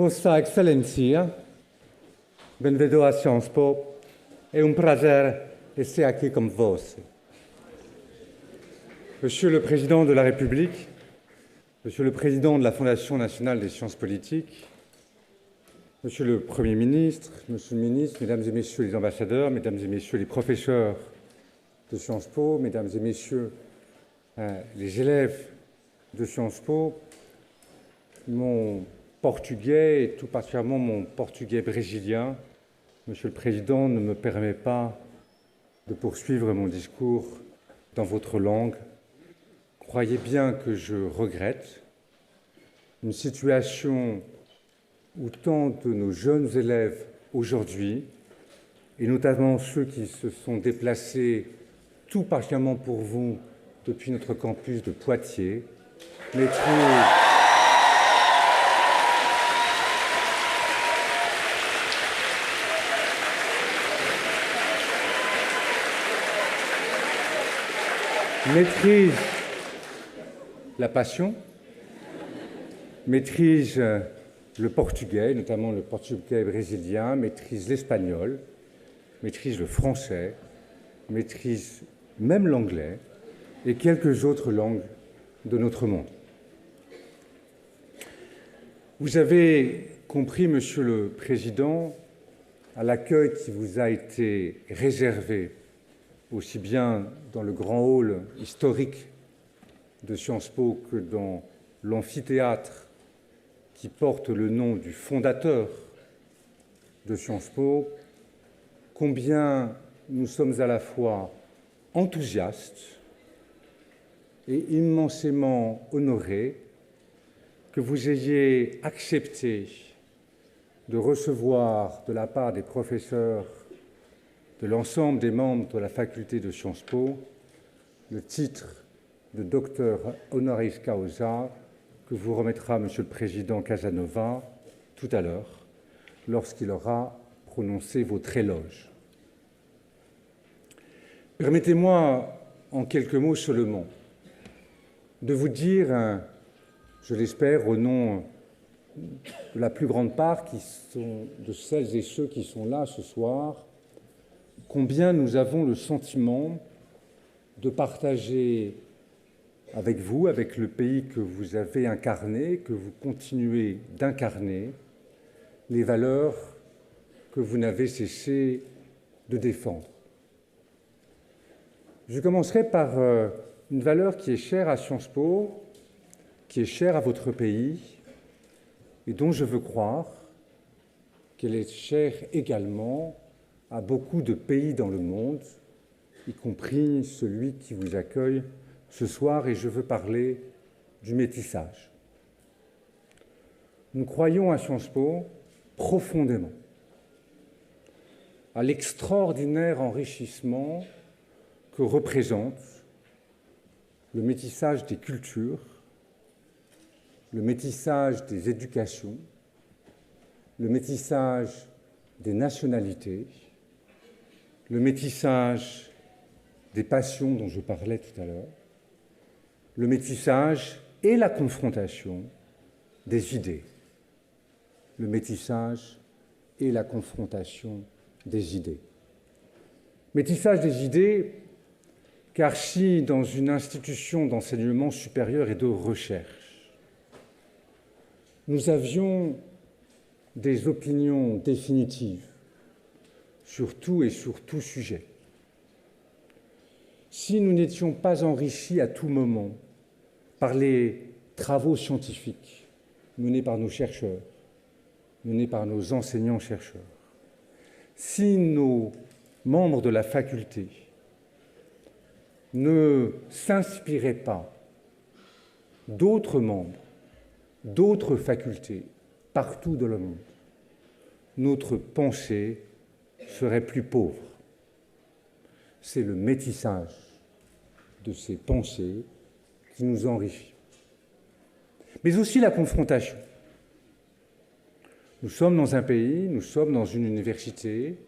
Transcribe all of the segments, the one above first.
Vossa Excelência, bem-vindo a Sciences Po. É um prazer estar aqui com você. Monsieur le Président de la République, Monsieur le Président de la Fondation nationale des sciences politiques, Monsieur le Premier ministre, Monsieur le ministre, Mesdames et Messieurs les ambassadeurs, Mesdames et Messieurs les professeurs de Sciences Po, Mesdames et Messieurs les élèves de Sciences Po, mon portugais, et tout particulièrement mon portugais brésilien, Monsieur le Président, ne me permet pas de poursuivre mon discours dans votre langue. Croyez bien que je regrette une situation où tant de nos jeunes élèves aujourd'hui, et notamment ceux qui se sont déplacés tout particulièrement pour vous depuis notre campus de Poitiers, maîtrise la passion, maîtrise le portugais, notamment le portugais brésilien, maîtrise l'espagnol, maîtrise le français, maîtrise même l'anglais et quelques autres langues de notre monde. Vous avez compris, Monsieur le Président, à l'accueil qui vous a été réservé aussi bien dans le grand hall historique de Sciences Po que dans l'amphithéâtre qui porte le nom du fondateur de Sciences Po, combien nous sommes à la fois enthousiastes et immensément honorés que vous ayez accepté de recevoir de la part des professeurs de l'ensemble des membres de la faculté de Sciences Po le titre de docteur honoris causa que vous remettra Monsieur le Président Casanova tout à l'heure lorsqu'il aura prononcé votre éloge. Permettez-moi, en quelques mots seulement, de vous dire, je l'espère, au nom de la plus grande part de celles et ceux qui sont là ce soir, combien nous avons le sentiment de partager avec vous, avec le pays que vous avez incarné, que vous continuez d'incarner, les valeurs que vous n'avez cessé de défendre. Je commencerai par une valeur qui est chère à Sciences Po, qui est chère à votre pays, et dont je veux croire qu'elle est chère également à beaucoup de pays dans le monde, y compris celui qui vous accueille ce soir, et je veux parler du métissage. Nous croyons à Sciences Po profondément à l'extraordinaire enrichissement que représente le métissage des cultures, le métissage des éducations, le métissage des nationalités, le métissage des passions dont je parlais tout à l'heure, le métissage et la confrontation des idées. Le métissage et la confrontation des idées. Métissage des idées, car si dans une institution d'enseignement supérieur et de recherche, nous avions des opinions définitives sur tout et sur tout sujet, si nous n'étions pas enrichis à tout moment par les travaux scientifiques menés par nos chercheurs, menés par nos enseignants-chercheurs, si nos membres de la faculté ne s'inspiraient pas d'autres membres, d'autres facultés, partout dans le monde, notre pensée serait plus pauvre. C'est le métissage de ces pensées qui nous enrichit. Mais aussi la confrontation. Nous sommes dans un pays, nous sommes dans une université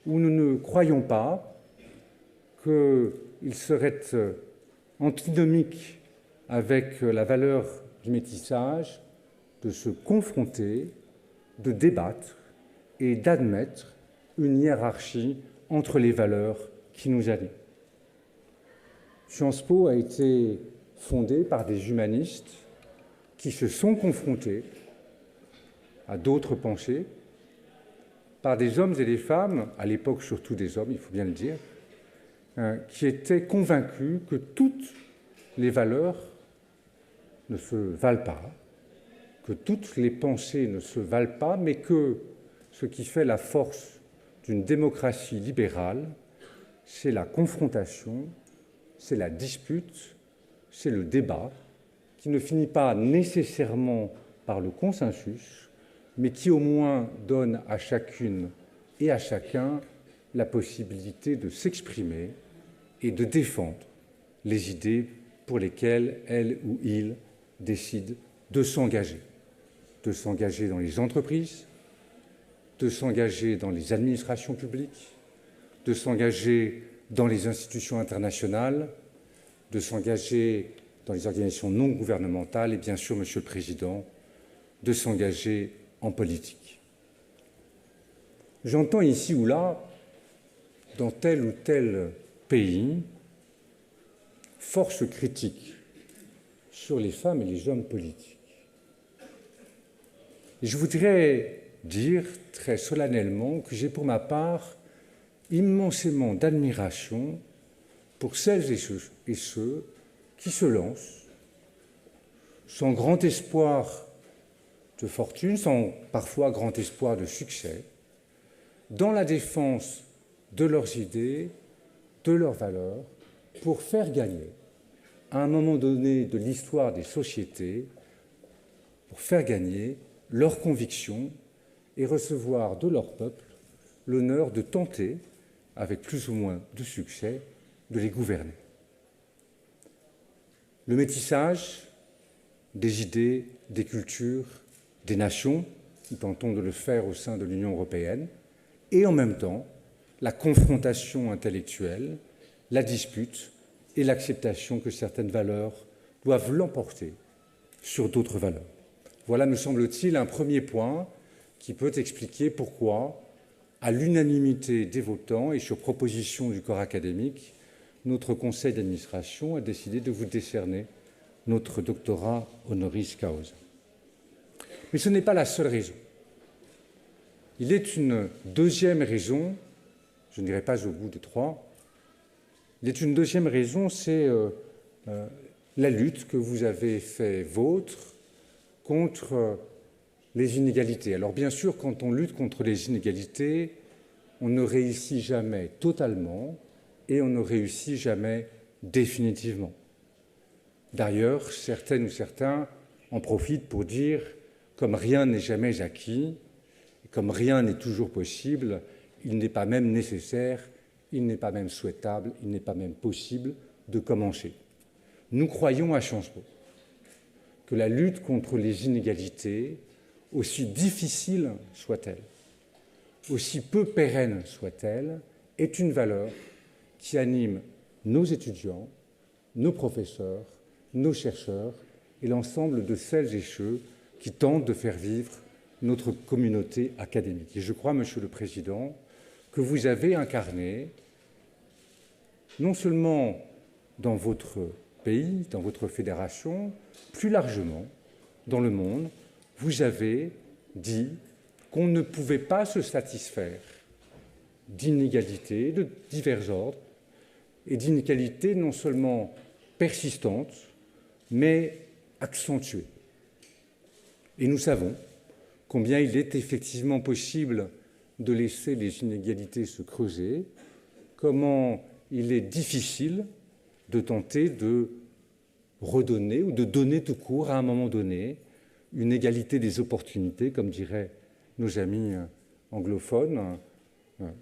où nous ne croyons pas qu'il serait antinomique avec la valeur du métissage de se confronter, de débattre et d'admettre une hiérarchie entre les valeurs qui nous animent. Sciences Po a été fondée par des humanistes qui se sont confrontés à d'autres pensées, par des hommes et des femmes, à l'époque surtout des hommes, il faut bien le dire, qui étaient convaincus que toutes les valeurs ne se valent pas, que toutes les pensées ne se valent pas, mais que ce qui fait la force d'une démocratie libérale, c'est la confrontation, c'est la dispute, c'est le débat, qui ne finit pas nécessairement par le consensus, mais qui au moins donne à chacune et à chacun la possibilité de s'exprimer et de défendre les idées pour lesquelles elle ou il décide de s'engager dans les entreprises, de s'engager dans les administrations publiques, de s'engager dans les institutions internationales, de s'engager dans les organisations non gouvernementales et bien sûr, Monsieur le Président, de s'engager en politique. J'entends ici ou là, dans tel ou tel pays, force critique sur les femmes et les hommes politiques. Et je voudrais dire très solennellement que j'ai pour ma part immensément d'admiration pour celles et ceux qui se lancent sans grand espoir de fortune, sans parfois grand espoir de succès, dans la défense de leurs idées, de leurs valeurs, pour faire gagner, à un moment donné de l'histoire des sociétés, pour faire gagner leurs convictions et recevoir de leur peuple l'honneur de tenter, avec plus ou moins de succès, de les gouverner. Le métissage des idées, des cultures, des nations, nous tentons de le faire au sein de l'Union européenne, et en même temps, la confrontation intellectuelle, la dispute et l'acceptation que certaines valeurs doivent l'emporter sur d'autres valeurs. Voilà, me semble-t-il, un premier point qui peut expliquer pourquoi, à l'unanimité des votants et sur proposition du corps académique, notre conseil d'administration a décidé de vous décerner notre doctorat honoris causa. Mais ce n'est pas la seule raison. Il est une deuxième raison, je ne dirai pas au bout de trois, il est une deuxième raison, c'est la lutte que vous avez fait vôtre contre les inégalités. Alors bien sûr, quand on lutte contre les inégalités, on ne réussit jamais totalement et on ne réussit jamais définitivement. D'ailleurs, certaines ou certains en profitent pour dire, comme rien n'est jamais acquis, comme rien n'est toujours possible, il n'est pas même nécessaire, il n'est pas même souhaitable, il n'est pas même possible de commencer. Nous croyons à Sciences Po que la lutte contre les inégalités, aussi difficile soit-elle, aussi peu pérenne soit-elle, est une valeur qui anime nos étudiants, nos professeurs, nos chercheurs et l'ensemble de celles et ceux qui tentent de faire vivre notre communauté académique. Et je crois, Monsieur le Président, que vous avez incarné, non seulement dans votre pays, dans votre fédération, plus largement dans le monde, vous avez dit qu'on ne pouvait pas se satisfaire d'inégalités de divers ordres et d'inégalités non seulement persistantes, mais accentuées. Et nous savons combien il est effectivement possible de laisser les inégalités se creuser, comment il est difficile de tenter de redonner ou de donner tout court à un moment donné une égalité des opportunités, comme diraient nos amis anglophones,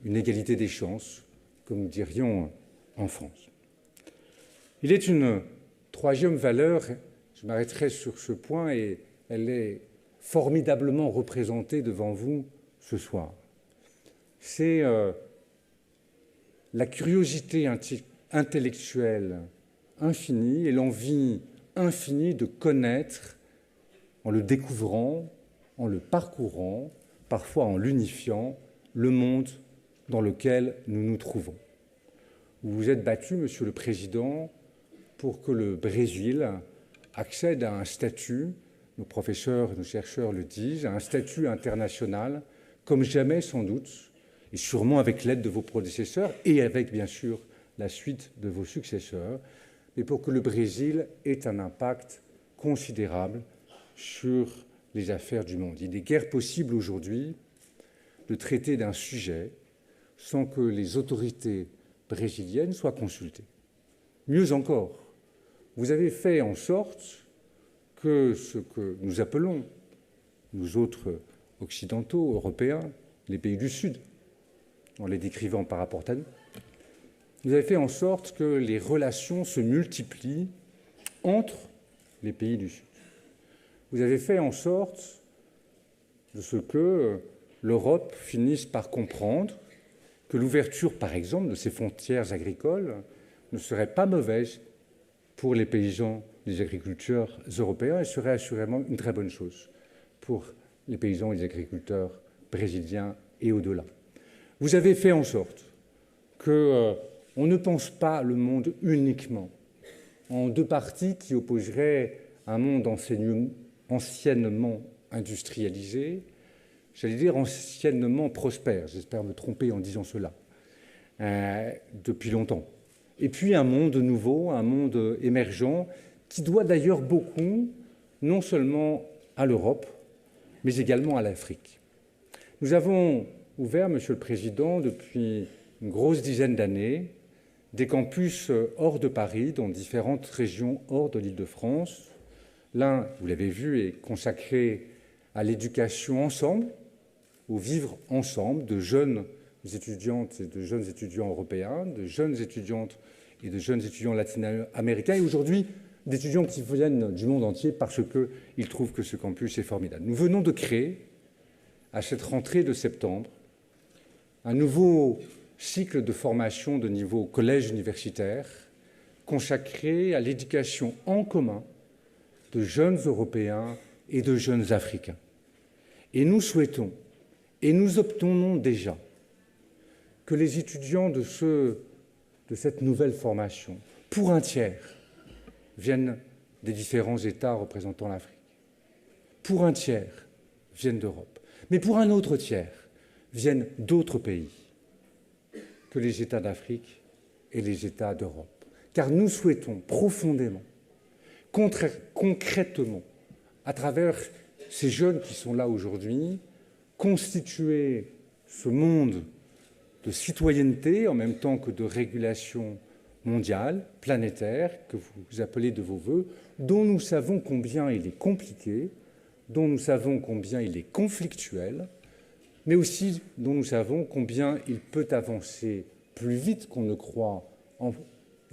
une égalité des chances, comme nous dirions en France. Il est une troisième valeur, je m'arrêterai sur ce point et elle est formidablement représentée devant vous ce soir. C'est la curiosité intellectuelle infinie et l'envie infinie de connaître en le découvrant, en le parcourant, parfois en l'unifiant, le monde dans lequel nous nous trouvons. Vous vous êtes battu, Monsieur le Président, pour que le Brésil accède à un statut, nos professeurs et nos chercheurs le disent, à un statut international comme jamais sans doute, et sûrement avec l'aide de vos prédécesseurs et avec bien sûr la suite de vos successeurs, mais pour que le Brésil ait un impact considérable sur les affaires du monde. Il n'est guère possible aujourd'hui de traiter d'un sujet sans que les autorités brésiliennes soient consultées. Mieux encore, vous avez fait en sorte que ce que nous appelons, nous autres occidentaux, européens, les pays du Sud, en les décrivant par rapport à nous, vous avez fait en sorte que les relations se multiplient entre les pays du Sud. Vous avez fait en sorte de ce que l'Europe finisse par comprendre que l'ouverture, par exemple, de ses frontières agricoles ne serait pas mauvaise pour les paysans, les agriculteurs européens, et serait assurément une très bonne chose pour les paysans et les agriculteurs brésiliens et au-delà. Vous avez fait en sorte qu'on ne pense pas le monde uniquement en deux parties qui opposeraient un monde anciennement industrialisé, j'allais dire anciennement prospère, j'espère me tromper en disant cela, depuis longtemps, et puis un monde nouveau, un monde émergent, qui doit d'ailleurs beaucoup, non seulement à l'Europe, mais également à l'Afrique. Nous avons ouvert, Monsieur le Président, depuis une grosse dizaine d'années, des campus hors de Paris, dans différentes régions hors de l'Île-de-France. L'un, vous l'avez vu, est consacré à l'éducation ensemble, au vivre ensemble de jeunes étudiantes et de jeunes étudiants européens, de jeunes étudiantes et de jeunes étudiants latino-américains, et aujourd'hui d'étudiants qui viennent du monde entier parce qu'ils trouvent que ce campus est formidable. Nous venons de créer, à cette rentrée de septembre, un nouveau cycle de formation de niveau collège universitaire consacré à l'éducation en commun de jeunes Européens et de jeunes Africains. Et nous souhaitons, et nous obtenons déjà, que les étudiants de cette nouvelle formation, pour un tiers, viennent des différents États représentant l'Afrique. Pour un tiers, viennent d'Europe. Mais pour un autre tiers, viennent d'autres pays que les États d'Afrique et les États d'Europe. Car nous souhaitons profondément, concrètement, à travers ces jeunes qui sont là aujourd'hui, constituer ce monde de citoyenneté en même temps que de régulation mondiale, planétaire, que vous appelez de vos voeux, dont nous savons combien il est compliqué, dont nous savons combien il est conflictuel, mais aussi dont nous savons combien il peut avancer plus vite qu'on ne croit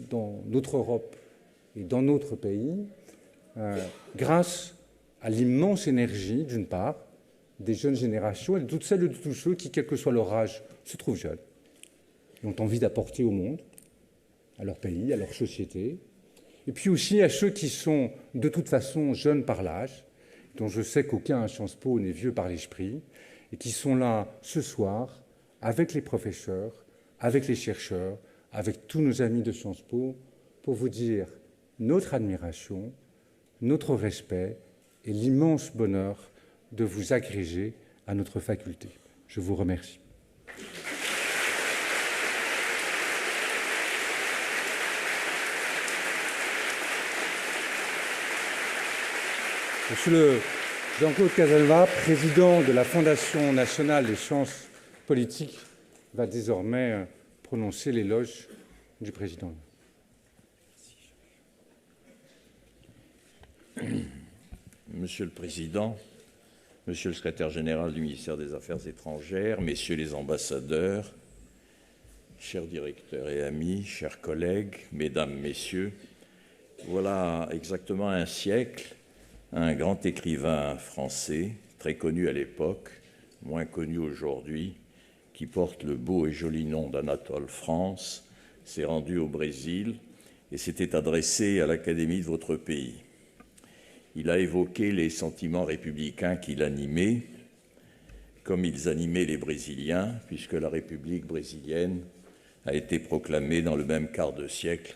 dans notre Europe et dans notre pays, grâce à l'immense énergie, d'une part, des jeunes générations et de toutes celles et de tous ceux qui, quel que soit leur âge, se trouvent jeunes et ont envie d'apporter au monde, à leur pays, à leur société, et puis aussi à ceux qui sont de toute façon jeunes par l'âge, dont je sais qu'aucun à Sciences Po n'est vieux par l'esprit, et qui sont là ce soir avec les professeurs, avec les chercheurs, avec tous nos amis de Sciences Po, pour vous dire notre admiration, notre respect et l'immense bonheur de vous agréger à notre faculté. Je vous remercie. Monsieur le Jean-Claude Casanova, président de la Fondation nationale des sciences politiques, va désormais prononcer l'éloge du président. Monsieur le Président, Monsieur le Secrétaire général du ministère des Affaires étrangères, Messieurs les ambassadeurs, chers directeurs et amis, chers collègues, Mesdames, Messieurs, voilà exactement un siècle, un grand écrivain français, très connu à l'époque, moins connu aujourd'hui, qui porte le beau et joli nom d'Anatole France, s'est rendu au Brésil et s'était adressé à l'Académie de votre pays. il a évoqué les sentiments républicains qui l'animaient, comme ils animaient les Brésiliens, puisque la République brésilienne a été proclamée dans le même quart de siècle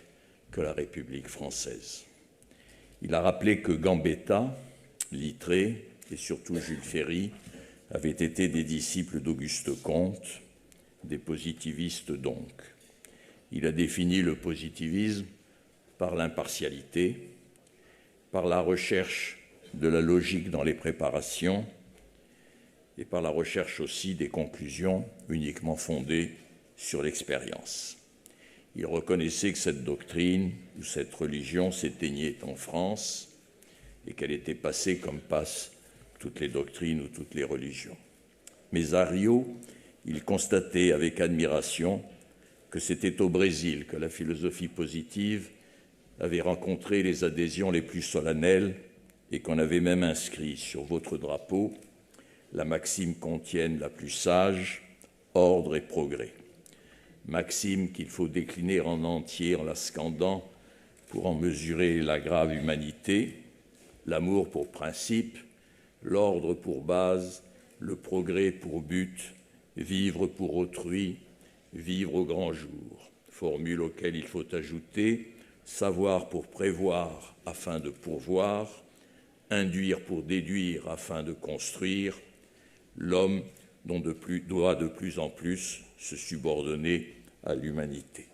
que la République française. Il a rappelé que Gambetta, Littré et surtout Jules Ferry avaient été des disciples d'Auguste Comte, des positivistes donc. Il a défini le positivisme par l'impartialité, par la recherche de la logique dans les préparations et par la recherche aussi des conclusions uniquement fondées sur l'expérience. Il reconnaissait que cette doctrine ou cette religion s'éteignait en France et qu'elle était passée comme passent toutes les doctrines ou toutes les religions. Mais à Rio, il constatait avec admiration que c'était au Brésil que la philosophie positive avait rencontré les adhésions les plus solennelles et qu'on avait même inscrit sur votre drapeau la maxime qu'ontienne la plus sage, ordre et progrès. Maxime qu'il faut décliner en entier en la scandant pour en mesurer la grave humanité, l'amour pour principe, l'ordre pour base, le progrès pour but, vivre pour autrui, vivre au grand jour. Formule auquel il faut ajouter savoir pour prévoir afin de pourvoir, induire pour déduire afin de construire, l'homme doit de plus en plus se subordonner à l'humanité.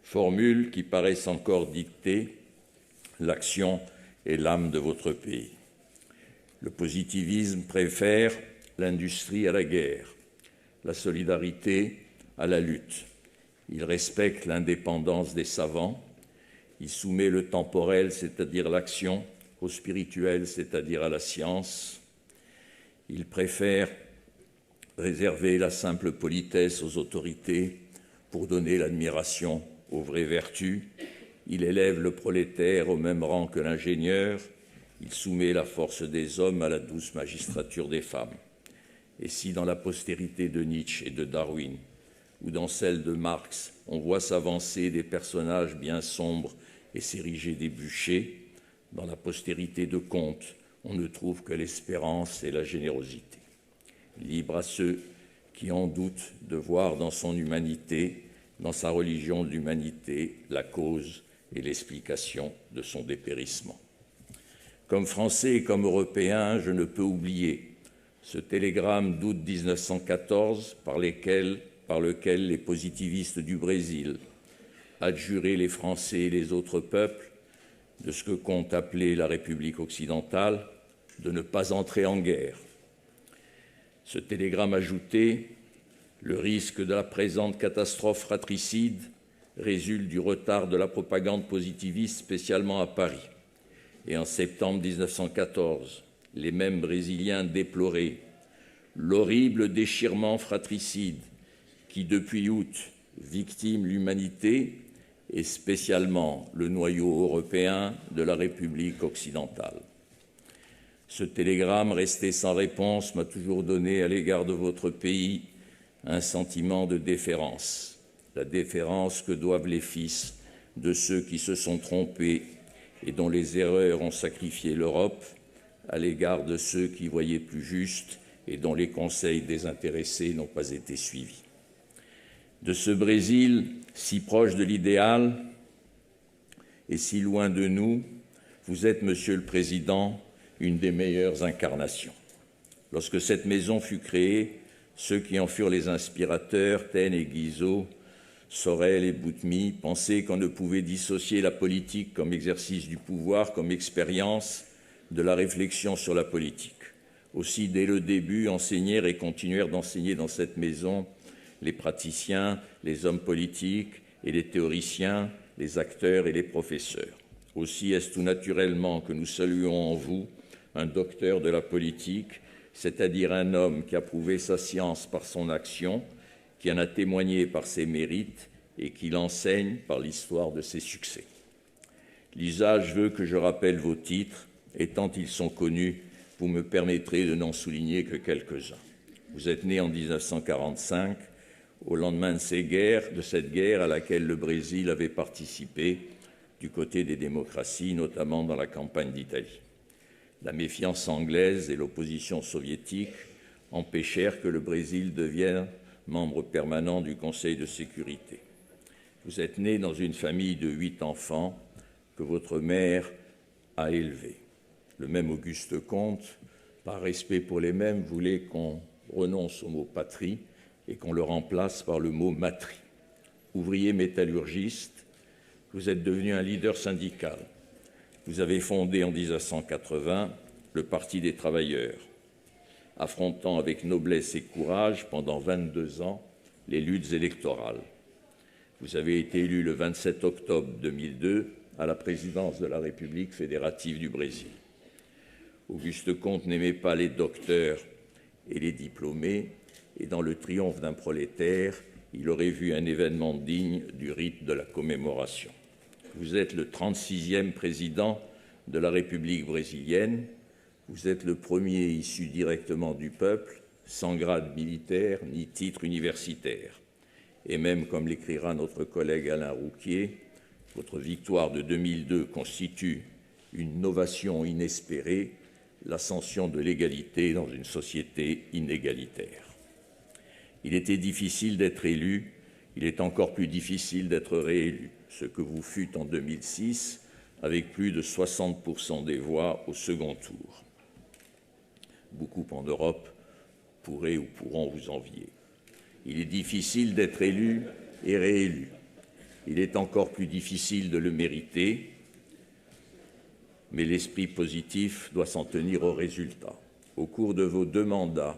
Formule qui paraissent encore dicter l'action et l'âme de votre pays. Le positivisme préfère l'industrie à la guerre, la solidarité à la lutte. Il respecte l'indépendance des savants. Il soumet le temporel, c'est-à-dire l'action, au spirituel, c'est-à-dire à la science. Il préfère réserver la simple politesse aux autorités pour donner l'admiration aux vraies vertus. Il élève le prolétaire au même rang que l'ingénieur. Il soumet la force des hommes à la douce magistrature des femmes. Et si dans la postérité de Nietzsche et de Darwin, ou dans celle de Marx, on voit s'avancer des personnages bien sombres et s'ériger des bûchers, dans la postérité de Comte, on ne trouve que l'espérance et la générosité. Libre à ceux qui en doutent de voir dans son humanité, dans sa religion de l'humanité, la cause et l'explication de son dépérissement. Comme Français et comme Européen, je ne peux oublier ce télégramme d'août 1914 par lequel les positivistes du Brésil adjuraient les Français et les autres peuples de ce que Comte appelait la République occidentale, de ne pas entrer en guerre. Ce télégramme ajoutait « Le risque de la présente catastrophe fratricide résulte du retard de la propagande positiviste, spécialement à Paris. » Et en septembre 1914, les mêmes Brésiliens déploraient l'horrible déchirement fratricide qui, depuis août, victime l'humanité et spécialement le noyau européen de la République occidentale. Ce télégramme, resté sans réponse, m'a toujours donné à l'égard de votre pays un sentiment de déférence, la déférence que doivent les fils de ceux qui se sont trompés et dont les erreurs ont sacrifié l'Europe, à l'égard de ceux qui voyaient plus juste et dont les conseils désintéressés n'ont pas été suivis. De ce Brésil, si proche de l'idéal et si loin de nous, vous êtes, Monsieur le Président, une des meilleures incarnations. Lorsque cette maison fut créée, ceux qui en furent les inspirateurs, Taine et Guizot, Sorel et Boutmy, pensaient qu'on ne pouvait dissocier la politique comme exercice du pouvoir, comme expérience, de la réflexion sur la politique. Aussi, dès le début, enseignèrent et continuèrent d'enseigner dans cette maison les praticiens, les hommes politiques et les théoriciens, les acteurs et les professeurs. Aussi est-ce tout naturellement que nous saluons en vous un docteur de la politique, c'est-à-dire un homme qui a prouvé sa science par son action, qui en a témoigné par ses mérites et qui l'enseigne par l'histoire de ses succès. L'usage veut que je rappelle vos titres, et tant ils sont connus, vous me permettrez de n'en souligner que quelques-uns. Vous êtes né en 1945, au lendemain de cette guerre à laquelle le Brésil avait participé du côté des démocraties, notamment dans la campagne d'Italie. La méfiance anglaise et l'opposition soviétique empêchèrent que le Brésil devienne membre permanent du Conseil de sécurité. Vous êtes né dans une famille de 8 enfants que votre mère a élevés. Le même Auguste Comte, par respect pour les mêmes, voulait qu'on renonce au mot patrie et qu'on le remplace par le mot matrie. Ouvrier métallurgiste, vous êtes devenu un leader syndical. Vous avez fondé en 1980 le Parti des travailleurs, affrontant avec noblesse et courage pendant 22 ans les luttes électorales. Vous avez été élu le 27 octobre 2002 à la présidence de la République fédérative du Brésil. Auguste Comte n'aimait pas les docteurs et les diplômés, et dans le triomphe d'un prolétaire, il aurait vu un événement digne du rite de la commémoration. Vous êtes le 36e président de la République brésilienne. Vous êtes le premier issu directement du peuple, sans grade militaire ni titre universitaire. Et même, comme l'écrira notre collègue Alain Rouquier, votre victoire de 2002 constitue une novation inespérée, l'ascension de l'égalité dans une société inégalitaire. Il était difficile d'être élu, il est encore plus difficile d'être réélu, ce que vous fûtes en 2006, avec plus de 60% des voix au second tour. Beaucoup en Europe pourraient ou pourront vous envier. Il est difficile d'être élu et réélu. Il est encore plus difficile de le mériter, mais l'esprit positif doit s'en tenir aux résultats. Au cours de vos 2 mandats,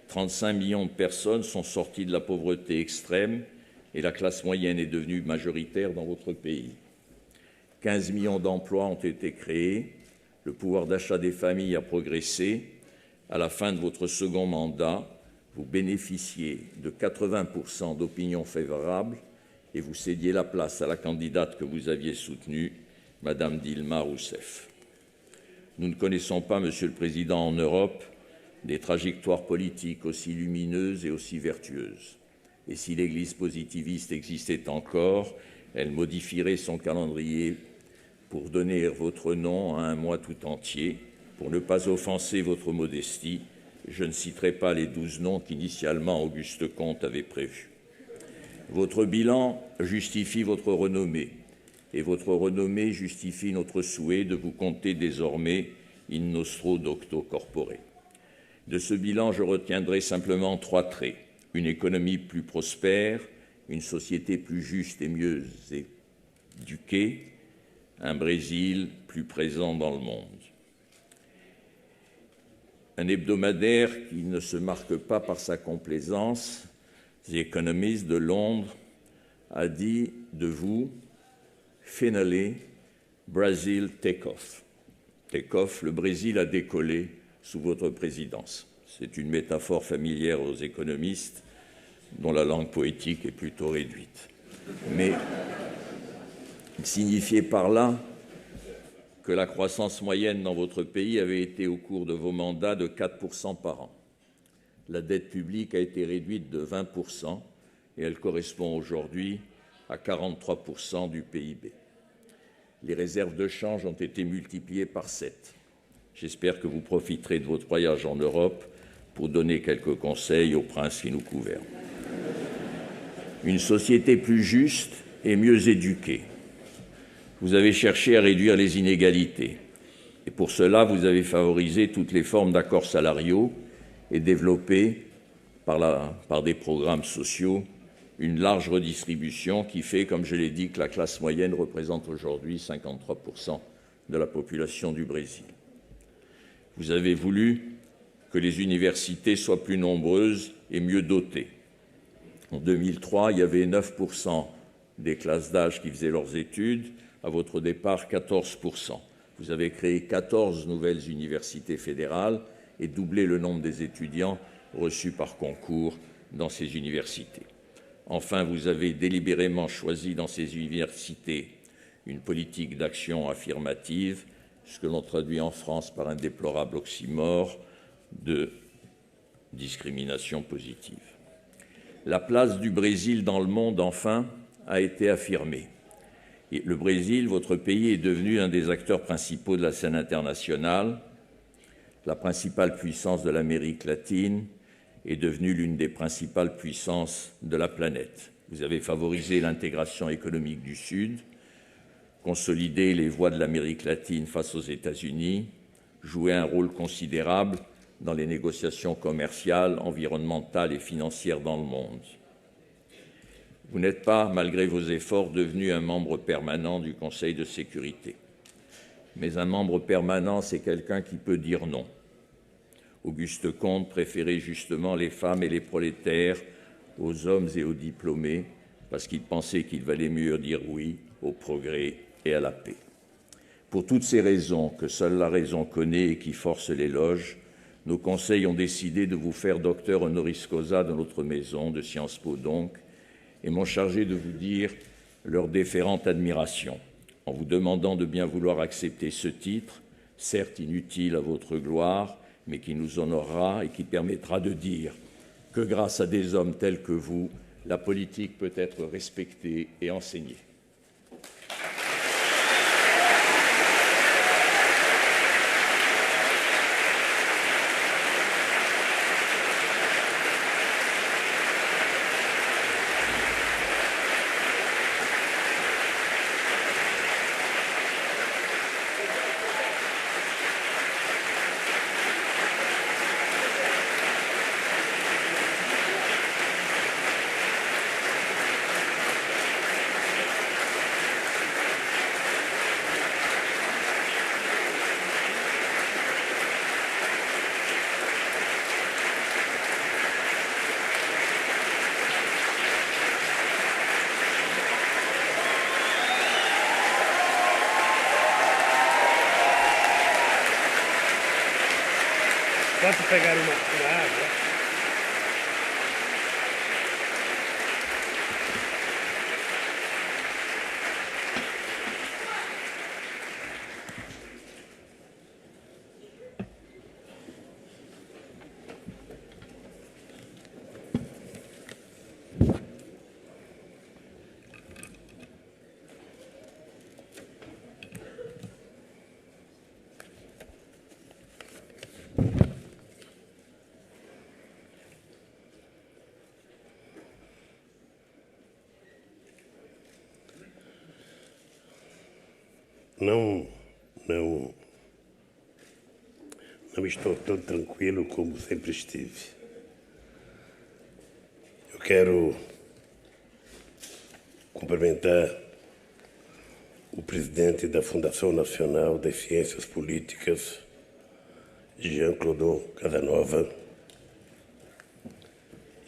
35 millions de personnes sont sorties de la pauvreté extrême et la classe moyenne est devenue majoritaire dans votre pays. 15 millions d'emplois ont été créés, le pouvoir d'achat des familles a progressé. À la fin de votre second mandat, vous bénéficiez de 80% d'opinions favorables et vous cédiez la place à la candidate que vous aviez soutenue, Madame Dilma Rousseff. Nous ne connaissons pas, Monsieur le Président, en Europe, des trajectoires politiques aussi lumineuses et aussi vertueuses. Et si l'Église positiviste existait encore, elle modifierait son calendrier pour donner votre nom à un mois tout entier. Pour ne pas offenser votre modestie, je ne citerai pas les 12 noms qu'initialement Auguste Comte avait prévus. Votre bilan justifie votre renommée, et votre renommée justifie notre souhait de vous compter désormais in nostro docto corpore. De ce bilan, je retiendrai simplement 3 traits. Une économie plus prospère, une société plus juste et mieux éduquée, un Brésil plus présent dans le monde. Un hebdomadaire qui ne se marque pas par sa complaisance, The Economist de Londres, a dit de vous « Finally, Brazil take off ». Take off, le Brésil a décollé sous votre présidence. C'est une métaphore familière aux économistes dont la langue poétique est plutôt réduite. Mais il signifiait par là que la croissance moyenne dans votre pays avait été au cours de vos mandats de 4% par an. La dette publique a été réduite de 20% et elle correspond aujourd'hui à 43% du PIB. Les réserves de change ont été multipliées par 7. J'espère que vous profiterez de votre voyage en Europe pour donner quelques conseils aux princes qui nous gouvernent. Une société plus juste et mieux éduquée. Vous avez cherché à réduire les inégalités. Et pour cela, vous avez favorisé toutes les formes d'accords salariaux et développé, par des programmes sociaux, une large redistribution qui fait, comme je l'ai dit, que la classe moyenne représente aujourd'hui 53% de la population du Brésil. Vous avez voulu que les universités soient plus nombreuses et mieux dotées. En 2003, il y avait 9% des classes d'âge qui faisaient leurs études. À votre départ, 14%. Vous avez créé 14 nouvelles universités fédérales et doublé le nombre des étudiants reçus par concours dans ces universités. Enfin, vous avez délibérément choisi dans ces universités une politique d'action affirmative, ce que l'on traduit en France par un déplorable oxymore de discrimination positive. La place du Brésil dans le monde, enfin, a été affirmée. Et le Brésil, votre pays, est devenu un des acteurs principaux de la scène internationale, la principale puissance de l'Amérique latine, est devenue l'une des principales puissances de la planète. Vous avez favorisé l'intégration économique du Sud, consolidé les voies de l'Amérique latine face aux États-Unis, joué un rôle considérable dans les négociations commerciales, environnementales et financières dans le monde. Vous n'êtes pas, malgré vos efforts, devenu un membre permanent du Conseil de sécurité. Mais un membre permanent, c'est quelqu'un qui peut dire non. Auguste Comte préférait justement les femmes et les prolétaires aux hommes et aux diplômés, parce qu'il pensait qu'il valait mieux dire oui au progrès et à la paix. Pour toutes ces raisons que seule la raison connaît et qui forcent l'éloge, nos conseils ont décidé de vous faire docteur honoris causa dans notre maison, de Sciences Po donc, et m'ont chargé de vous dire leur déférente admiration, en vous demandant de bien vouloir accepter ce titre, certes inutile à votre gloire, mais qui nous honorera et qui permettra de dire que grâce à des hommes tels que vous, la politique peut être respectée et enseignée. Posso pegar uma água? Não estou tão tranquilo como sempre estive. Eu quero cumprimentar o presidente da Fundação Nacional das Ciências Políticas, Jean-Claude Casanova,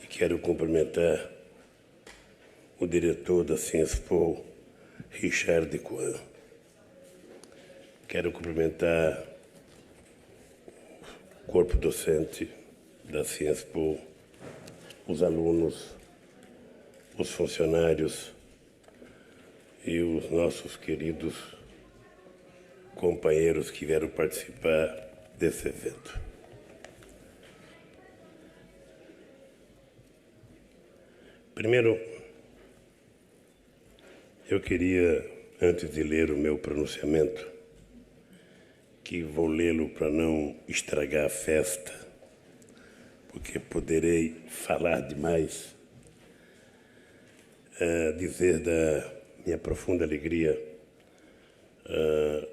e quero cumprimentar o diretor da Sciences Po, Richard Cohen. Quero cumprimentar o corpo docente da Sciences Po, os alunos, os funcionários e os nossos queridos companheiros que vieram participar desse evento. Primeiro, eu queria, antes de ler o meu pronunciamento, que vou lê-lo para não estragar a festa, porque poderei falar demais, dizer da minha profunda alegria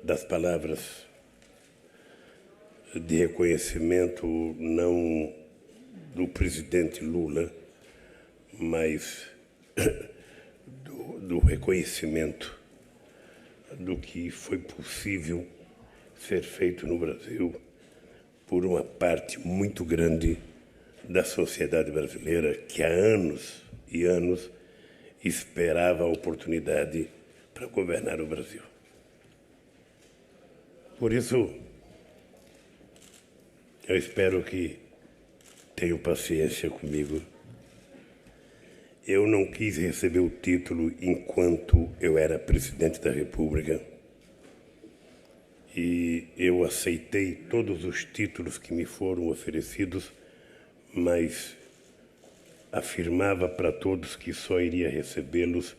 das palavras de reconhecimento não do presidente Lula, mas do reconhecimento do que foi possível ser feito no Brasil por uma parte muito grande da sociedade brasileira que há anos e anos esperava a oportunidade para governar o Brasil. Por isso, eu espero que tenham paciência comigo. Eu não quis receber o título enquanto eu era presidente da República. E eu aceitei todos os títulos que me foram oferecidos, mas afirmava para todos que só iria recebê-los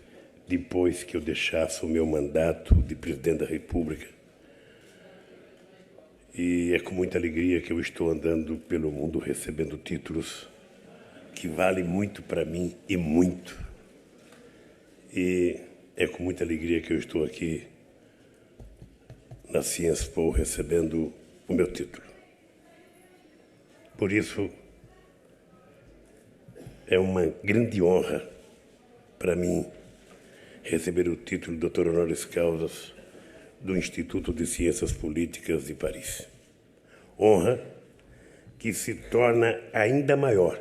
depois que eu deixasse o meu mandato de presidente da República. E é com muita alegria que eu estou andando pelo mundo recebendo títulos que valem muito para mim e muito. E é com muita alegria que eu estou aqui na Ciencepo recebendo o meu título. Por isso, é uma grande honra para mim receber o título de doutor honoris causa do Instituto de Ciências Políticas de Paris. Honra que se torna ainda maior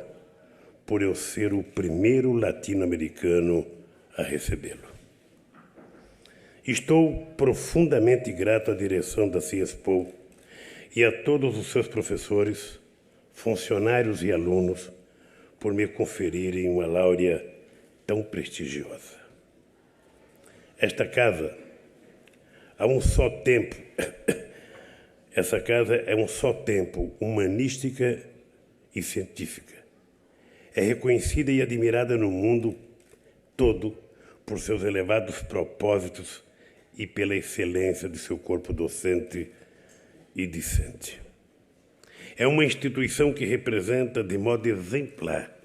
por eu ser o primeiro latino-americano a recebê-lo. Estou profundamente grato à direção da Ciencepo e a todos os seus professores, funcionários e alunos por me conferirem uma laurea tão prestigiosa. Esta casa, há um só tempo, essa casa é um só tempo humanística e científica. É reconhecida e admirada no mundo todo por seus elevados propósitos e pela excelência de seu corpo docente e discente. É uma instituição que representa de modo exemplar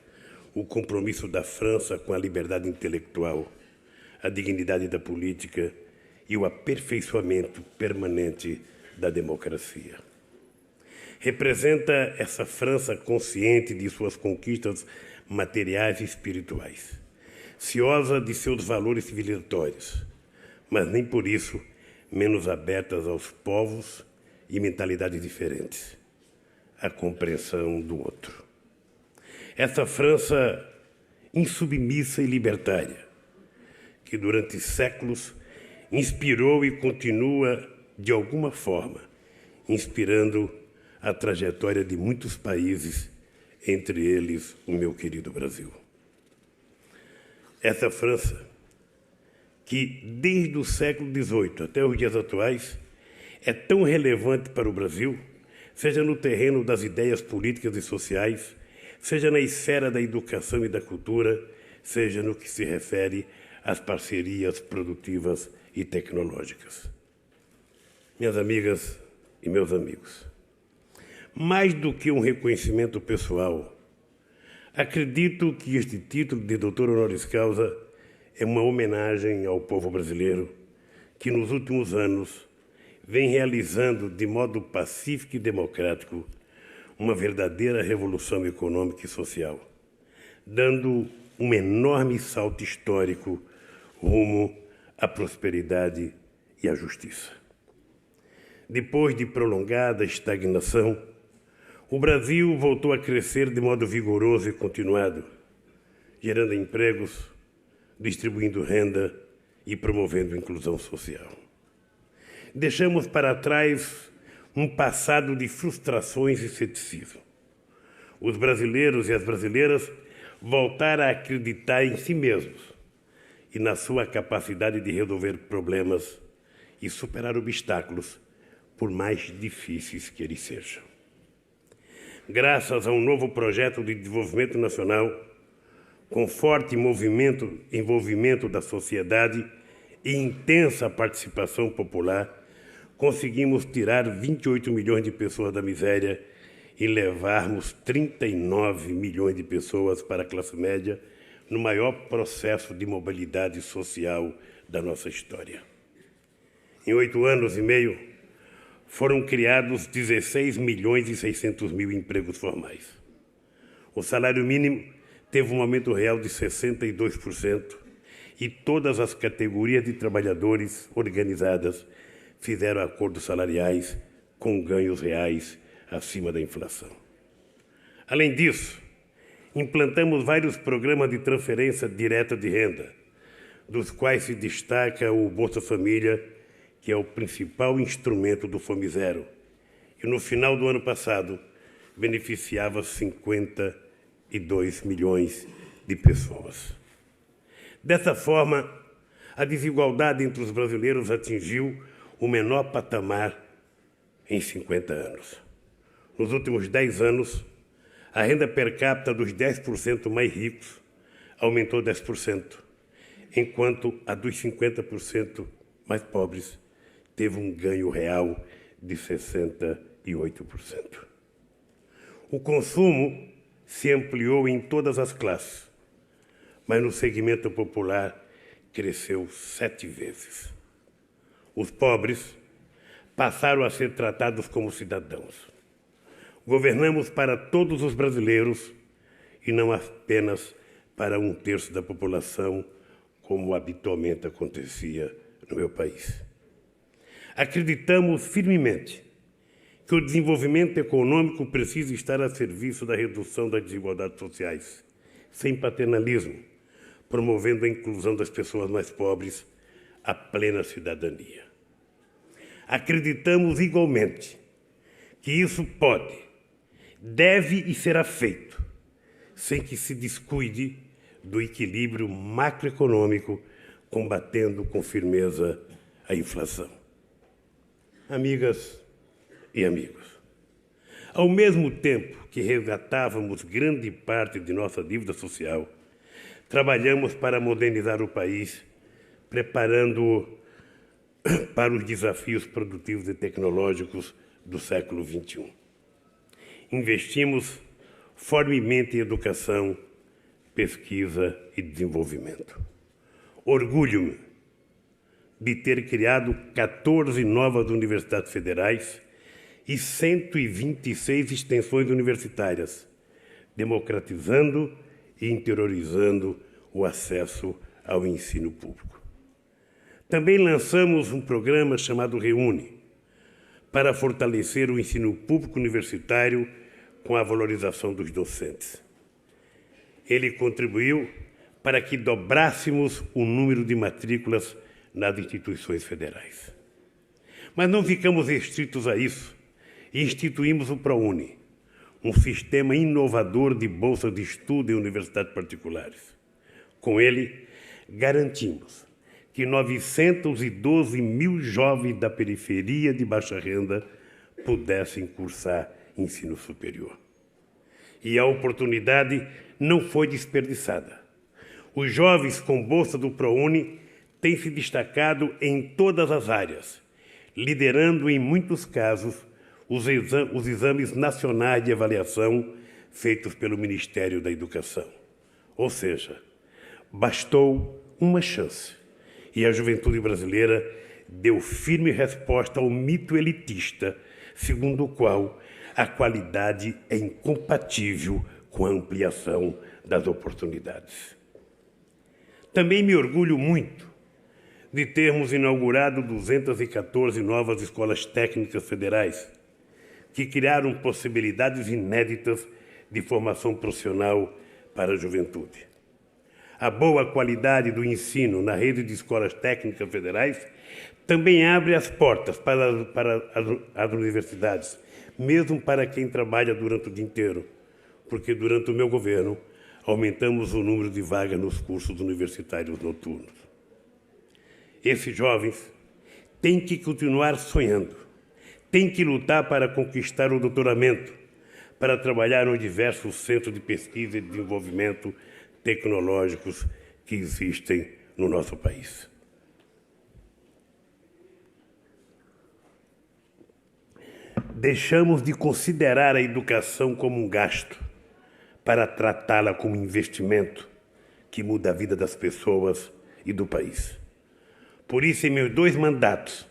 o compromisso da França com a liberdade intelectual, a dignidade da política e o aperfeiçoamento permanente da democracia. Representa essa França consciente de suas conquistas materiais e espirituais, ciosa de seus valores civilizatórios, mas nem por isso menos abertas aos povos e mentalidades diferentes, à compreensão do outro. Essa França insubmissa e libertária, que durante séculos inspirou e continua, de alguma forma, inspirando a trajetória de muitos países, entre eles o meu querido Brasil. Essa França, que desde o século XVIII até os dias atuais é tão relevante para o Brasil, seja no terreno das ideias políticas e sociais, seja na esfera da educação e da cultura, seja no que se refere às parcerias produtivas e tecnológicas. Minhas amigas e meus amigos, mais do que um reconhecimento pessoal, acredito que este título de doutor honoris causa é uma homenagem ao povo brasileiro que nos últimos anos vem realizando de modo pacífico e democrático uma verdadeira revolução econômica e social, dando um enorme salto histórico rumo à prosperidade e à justiça. Depois de prolongada estagnação, o Brasil voltou a crescer de modo vigoroso e continuado, gerando empregos, distribuindo renda e promovendo inclusão social. Deixamos para trás um passado de frustrações e ceticismo. Os brasileiros e as brasileiras voltaram a acreditar em si mesmos e na sua capacidade de resolver problemas e superar obstáculos, por mais difíceis que eles sejam. Graças a um novo projeto de desenvolvimento nacional, com forte envolvimento da sociedade e intensa participação popular, conseguimos tirar 28 milhões de pessoas da miséria e levarmos 39 milhões de pessoas para a classe média no maior processo de mobilidade social da nossa história. Em 8 anos e meio, foram criados 16 milhões e 600 mil empregos formais. O salário mínimo teve um aumento real de 62% e todas as categorias de trabalhadores organizadas fizeram acordos salariais com ganhos reais acima da inflação. Além disso, implantamos vários programas de transferência direta de renda, dos quais se destaca o Bolsa Família, que é o principal instrumento do Fome Zero, e no final do ano passado beneficiava 52 milhões de pessoas. Dessa forma, a desigualdade entre os brasileiros atingiu o menor patamar em 50 anos. Nos últimos 10 anos, a renda per capita dos 10% mais ricos aumentou 10%, enquanto a dos 50% mais pobres teve um ganho real de 64%. O consumo se ampliou em todas as classes, mas no segmento popular cresceu 7 vezes. Os pobres passaram a ser tratados como cidadãos. Governamos para todos os brasileiros e não apenas para 1/3 da população, como habitualmente acontecia no meu país. Acreditamos firmemente que o desenvolvimento econômico precisa estar a serviço da redução das desigualdades sociais, sem paternalismo, promovendo a inclusão das pessoas mais pobres, a plena cidadania. Acreditamos igualmente que isso pode, deve e será feito, sem que se descuide do equilíbrio macroeconômico, combatendo com firmeza a inflação. Amigas e amigos, ao mesmo tempo que resgatávamos grande parte de nossa dívida social, trabalhamos para modernizar o país, preparando-o para os desafios produtivos e tecnológicos do século XXI. Investimos fortemente em educação, pesquisa e desenvolvimento. Orgulho-me de ter criado 14 novas universidades federais e 126 extensões universitárias, democratizando e interiorizando o acesso ao ensino público. Também lançamos um programa chamado Reúne, para fortalecer o ensino público universitário com a valorização dos docentes. Ele contribuiu para que dobrássemos o número de matrículas nas instituições federais. Mas não ficamos restritos a isso e instituímos o ProUni, um sistema inovador de bolsas de estudo em universidades particulares. Com ele, garantimos que 912 mil jovens da periferia de baixa renda pudessem cursar ensino superior. E a oportunidade não foi desperdiçada. Os jovens com bolsa do ProUni têm se destacado em todas as áreas, liderando em muitos casos os exames nacionais de avaliação feitos pelo Ministério da Educação. Ou seja, bastou uma chance e a juventude brasileira deu firme resposta ao mito elitista, segundo o qual a qualidade é incompatível com a ampliação das oportunidades. Também me orgulho muito de termos inaugurado 214 novas escolas técnicas federais, que criaram possibilidades inéditas de formação profissional para a juventude. A boa qualidade do ensino na rede de escolas técnicas federais também abre as portas para as universidades, mesmo para quem trabalha durante o dia inteiro, porque durante o meu governo aumentamos o número de vagas nos cursos universitários noturnos. Esses jovens têm que continuar sonhando, têm que lutar para conquistar o doutoramento, para trabalhar nos diversos centros de pesquisa e desenvolvimento tecnológicos que existem no nosso país. Deixamos de considerar a educação como um gasto para tratá-la como investimento que muda a vida das pessoas e do país. Por isso, em meus 2 mandatos,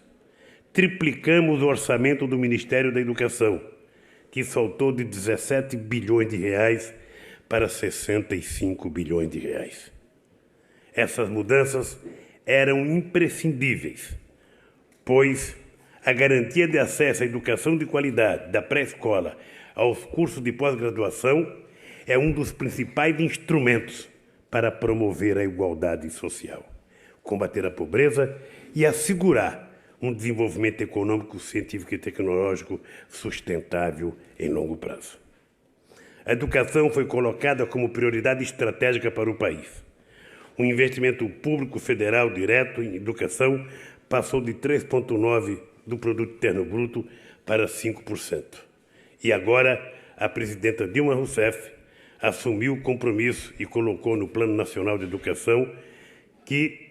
triplicamos o orçamento do Ministério da Educação, que saltou de 17 bilhões de reais para 65 bilhões de reais. Essas mudanças eram imprescindíveis, pois a garantia de acesso à educação de qualidade, da pré-escola aos cursos de pós-graduação, é um dos principais instrumentos para promover a igualdade social, combater a pobreza e assegurar um desenvolvimento econômico, científico e tecnológico sustentável em longo prazo. A educação foi colocada como prioridade estratégica para o país. O investimento público federal direto em educação passou de 3,9% do Produto Interno Bruto para 5%. E agora, a presidenta Dilma Rousseff assumiu o compromisso e colocou no Plano Nacional de Educação que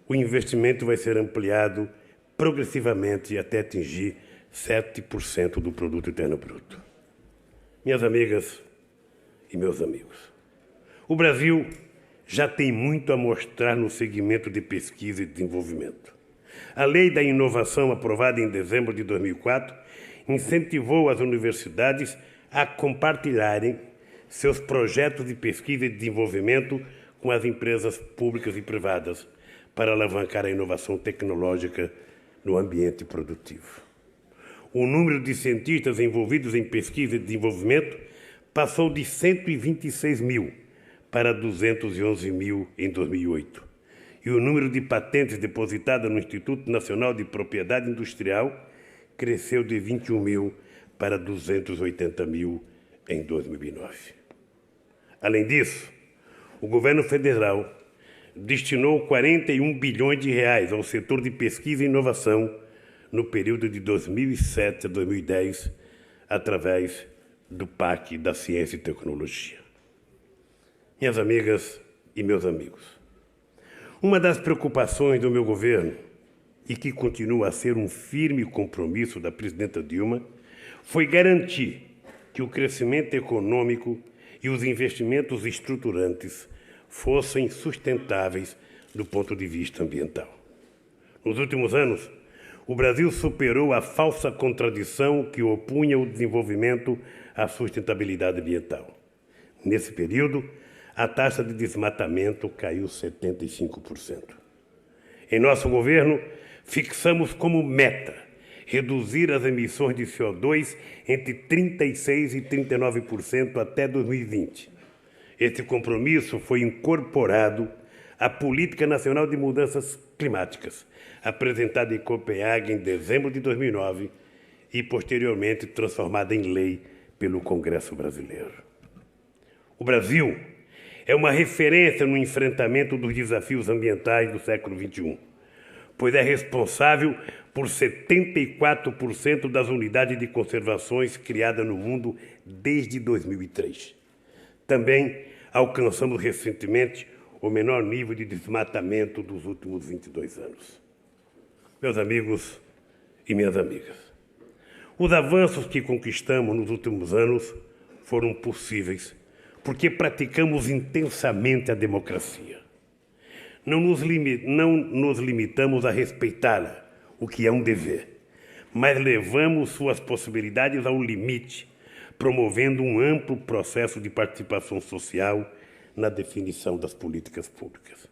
o investimento vai ser ampliado progressivamente até atingir 7% do produto interno bruto. Minhas amigas e meus amigos, o Brasil já tem muito a mostrar no segmento de pesquisa e desenvolvimento. A Lei da Inovação, aprovada em dezembro de 2004, incentivou as universidades a compartilharem seus projetos de pesquisa e desenvolvimento com as empresas públicas e privadas para alavancar a inovação tecnológica no ambiente produtivo. O número de cientistas envolvidos em pesquisa e desenvolvimento passou de 126 mil para 211 mil em 2008. E o número de patentes depositadas no Instituto Nacional de Propriedade Industrial cresceu de 21 mil para 280 mil em 2009. Além disso, o governo federal destinou 41 bilhões de reais ao setor de pesquisa e inovação no período de 2007 a 2010, através do PAC da Ciência e Tecnologia. Minhas amigas e meus amigos, uma das preocupações do meu governo, e que continua a ser um firme compromisso da presidenta Dilma, foi garantir que o crescimento econômico e os investimentos estruturantes fossem sustentáveis do ponto de vista ambiental. Nos últimos anos, o Brasil superou a falsa contradição que opunha o desenvolvimento à sustentabilidade ambiental. Nesse período, a taxa de desmatamento caiu 75%. Em nosso governo, fixamos como meta reduzir as emissões de CO2 entre 36% e 39% até 2020. Este compromisso foi incorporado à Política Nacional de Mudanças Climáticas, apresentada em Copenhague em dezembro de 2009 e, posteriormente, transformada em lei pelo Congresso Brasileiro. O Brasil é uma referência no enfrentamento dos desafios ambientais do século XXI, pois é responsável por 74% das unidades de conservações criadas no mundo desde 2003. Também alcançamos recentemente o menor nível de desmatamento dos últimos 22 anos. Meus amigos e minhas amigas, os avanços que conquistamos nos últimos anos foram possíveis porque praticamos intensamente a democracia. Não nos limitamos a respeitá-la, o que é um dever, mas levamos suas possibilidades ao limite, promovendo um amplo processo de participação social na definição das políticas públicas.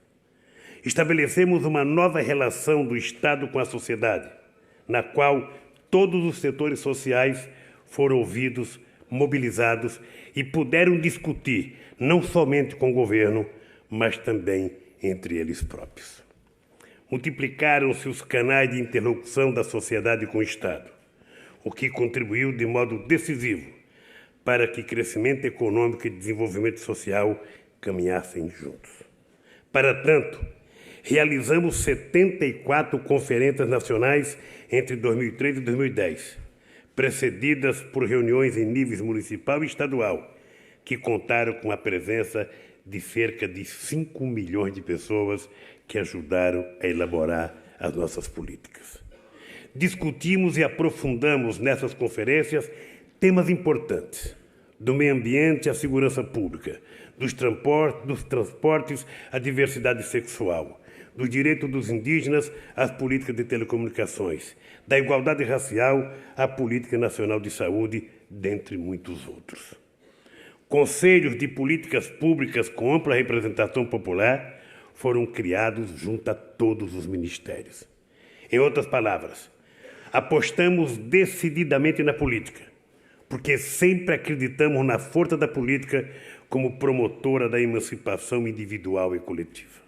Estabelecemos uma nova relação do Estado com a sociedade, na qual todos os setores sociais foram ouvidos, mobilizados e puderam discutir, não somente com o governo, mas também entre eles próprios. Multiplicaram-se os canais de interlocução da sociedade com o Estado, o que contribuiu de modo decisivo para que crescimento econômico e desenvolvimento social caminhassem juntos. Para tanto, realizamos 74 conferências nacionais entre 2003 e 2010, precedidas por reuniões em níveis municipal e estadual, que contaram com a presença de cerca de 5 milhões de pessoas que ajudaram a elaborar as nossas políticas. Discutimos e aprofundamos nessas conferências temas importantes, do meio ambiente à segurança pública, dos transportes à diversidade sexual, do direito dos indígenas às políticas de telecomunicações, da igualdade racial à política nacional de saúde, dentre muitos outros. Conselhos de políticas públicas com ampla representação popular foram criados junto a todos os ministérios. Em outras palavras, apostamos decididamente na política, porque sempre acreditamos na força da política como promotora da emancipação individual e coletiva.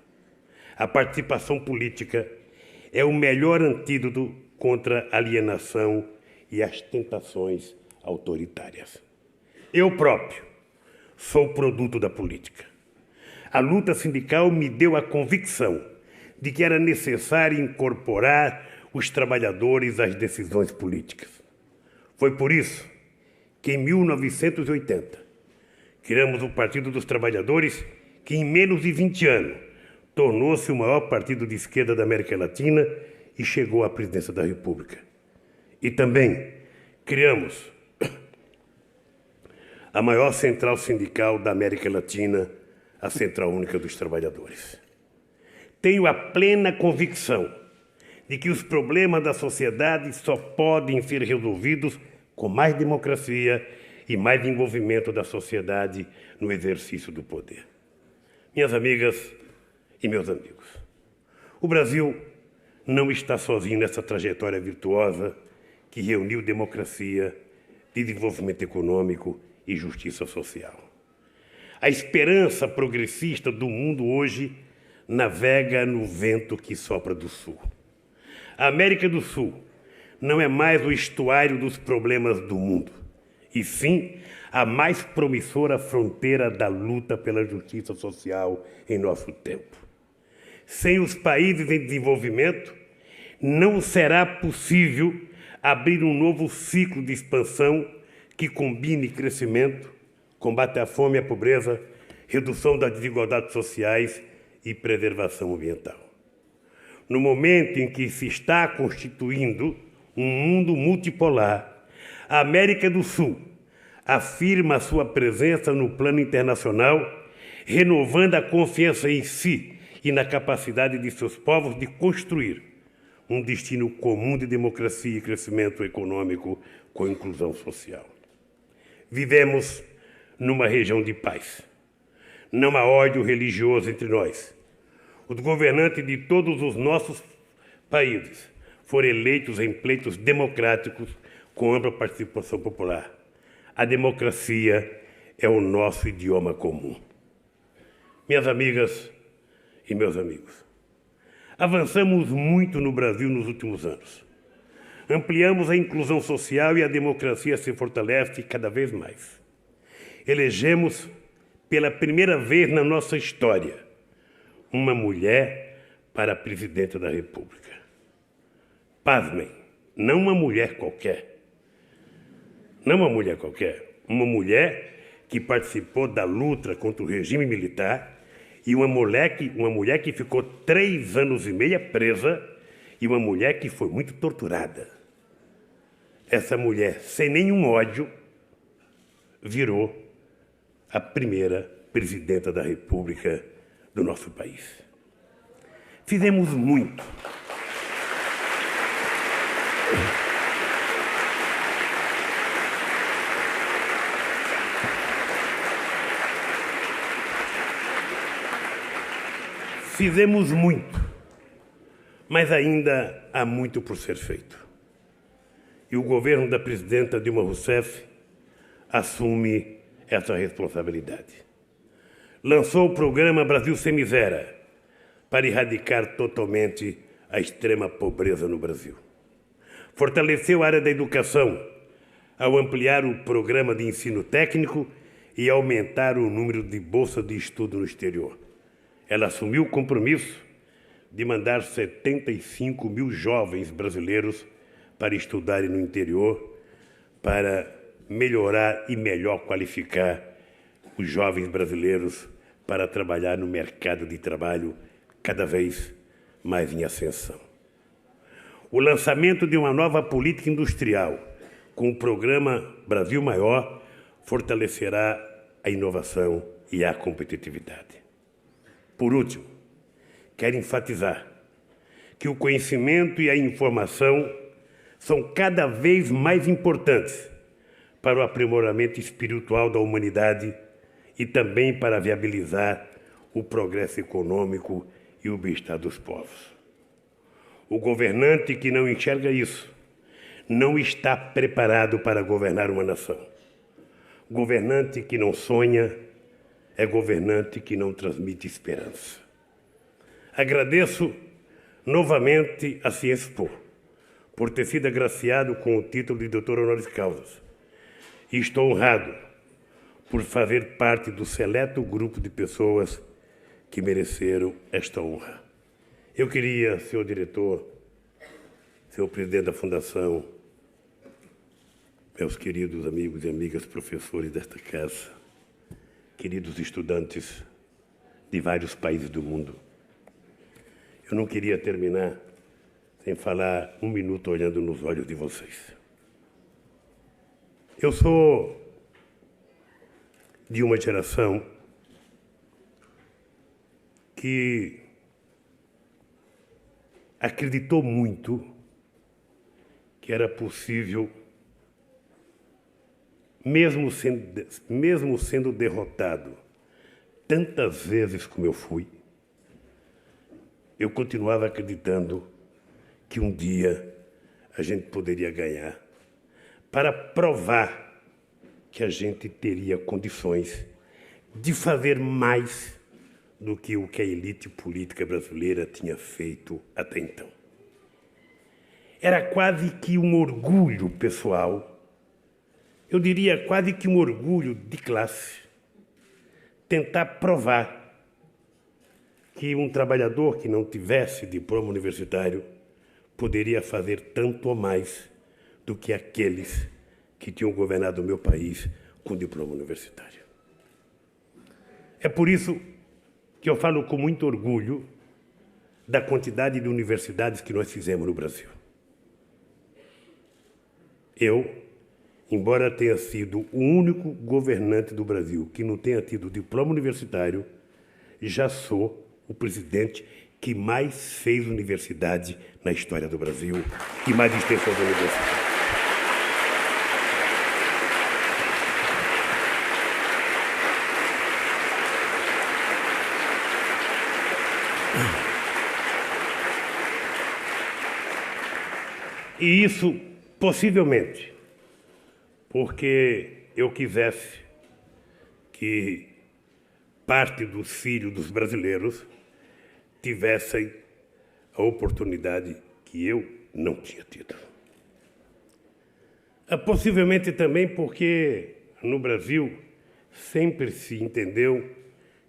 A participação política é o melhor antídoto contra a alienação e as tentações autoritárias. Eu próprio sou produto da política. A luta sindical me deu a convicção de que era necessário incorporar os trabalhadores às decisões políticas. Foi por isso que, em 1980, criamos o Partido dos Trabalhadores, que em menos de 20 anos tornou-se o maior partido de esquerda da América Latina e chegou à presidência da República. E também criamos a maior central sindical da América Latina, a Central Única dos Trabalhadores. Tenho a plena convicção de que os problemas da sociedade só podem ser resolvidos com mais democracia e mais envolvimento da sociedade no exercício do poder. Minhas amigas e meus amigos, o Brasil não está sozinho nessa trajetória virtuosa que reuniu democracia, desenvolvimento econômico e justiça social. A esperança progressista do mundo hoje navega no vento que sopra do sul. A América do Sul não é mais o estuário dos problemas do mundo, e sim a mais promissora fronteira da luta pela justiça social em nosso tempo. Sem os países em desenvolvimento, não será possível abrir um novo ciclo de expansão que combine crescimento, combate à fome e à pobreza, redução das desigualdades sociais e preservação ambiental. No momento em que se está constituindo um mundo multipolar, a América do Sul afirma a sua presença no plano internacional, renovando a confiança em si e na capacidade de seus povos de construir um destino comum de democracia e crescimento econômico com inclusão social. Vivemos numa região de paz. Não há ódio religioso entre nós. Os governantes de todos os nossos países foram eleitos em pleitos democráticos com ampla participação popular. A democracia é o nosso idioma comum. Minhas amigas e meus amigos, avançamos muito no Brasil nos últimos anos. Ampliamos a inclusão social e a democracia se fortalece cada vez mais. Elegemos, pela primeira vez na nossa história, uma mulher para presidente da República. Pasmem, não uma mulher qualquer. Não uma mulher qualquer. Uma mulher que participou da luta contra o regime militar e uma mulher que ficou 3 anos e meio presa e uma mulher que foi muito torturada. Essa mulher, sem nenhum ódio, virou a primeira presidenta da República do nosso país. Fizemos muito. Fizemos muito, mas ainda há muito por ser feito. E o governo da presidenta Dilma Rousseff assume essa responsabilidade. Lançou o programa Brasil Sem Miséria para erradicar totalmente a extrema pobreza no Brasil. Fortaleceu a área da educação ao ampliar o programa de ensino técnico e aumentar o número de bolsas de estudo no exterior. Ela assumiu o compromisso de mandar 75 mil jovens brasileiros para estudarem no interior, para melhorar e melhor qualificar os jovens brasileiros para trabalhar no mercado de trabalho cada vez mais em ascensão. O lançamento de uma nova política industrial com o programa Brasil Maior fortalecerá a inovação e a competitividade. Por último, quero enfatizar que o conhecimento e a informação são cada vez mais importantes para o aprimoramento espiritual da humanidade e também para viabilizar o progresso econômico e o bem-estar dos povos. O governante que não enxerga isso não está preparado para governar uma nação. Governante que não sonha é governante que não transmite esperança. Agradeço novamente a Ciexpo por ter sido agraciado com o título de doutor honoris causa. E estou honrado por fazer parte do seleto grupo de pessoas que mereceram esta honra. Eu queria, senhor diretor, senhor presidente da Fundação, meus queridos amigos e amigas professores desta casa, queridos estudantes de vários países do mundo, eu não queria terminar sem falar um minuto olhando nos olhos de vocês. Eu sou de uma geração que acreditou muito que era possível, mesmo sendo derrotado tantas vezes como eu fui, eu continuava acreditando que um dia a gente poderia ganhar, para provar que a gente teria condições de fazer mais do que o que a elite política brasileira tinha feito até então. Era quase que um orgulho pessoal, eu diria quase que um orgulho de classe, tentar provar que um trabalhador que não tivesse diploma universitário poderia fazer tanto ou mais do que aqueles que tinham governado o meu país com diploma universitário. É por isso que eu falo com muito orgulho da quantidade de universidades que nós fizemos no Brasil. Eu, embora tenha sido o único governante do Brasil que não tenha tido diploma universitário, já sou o presidente que mais fez universidade na história do Brasil e mais extensão da universidade. E isso, possivelmente, porque eu quisesse que parte dos filhos dos brasileiros tivessem a oportunidade que eu não tinha tido. Possivelmente também porque no Brasil sempre se entendeu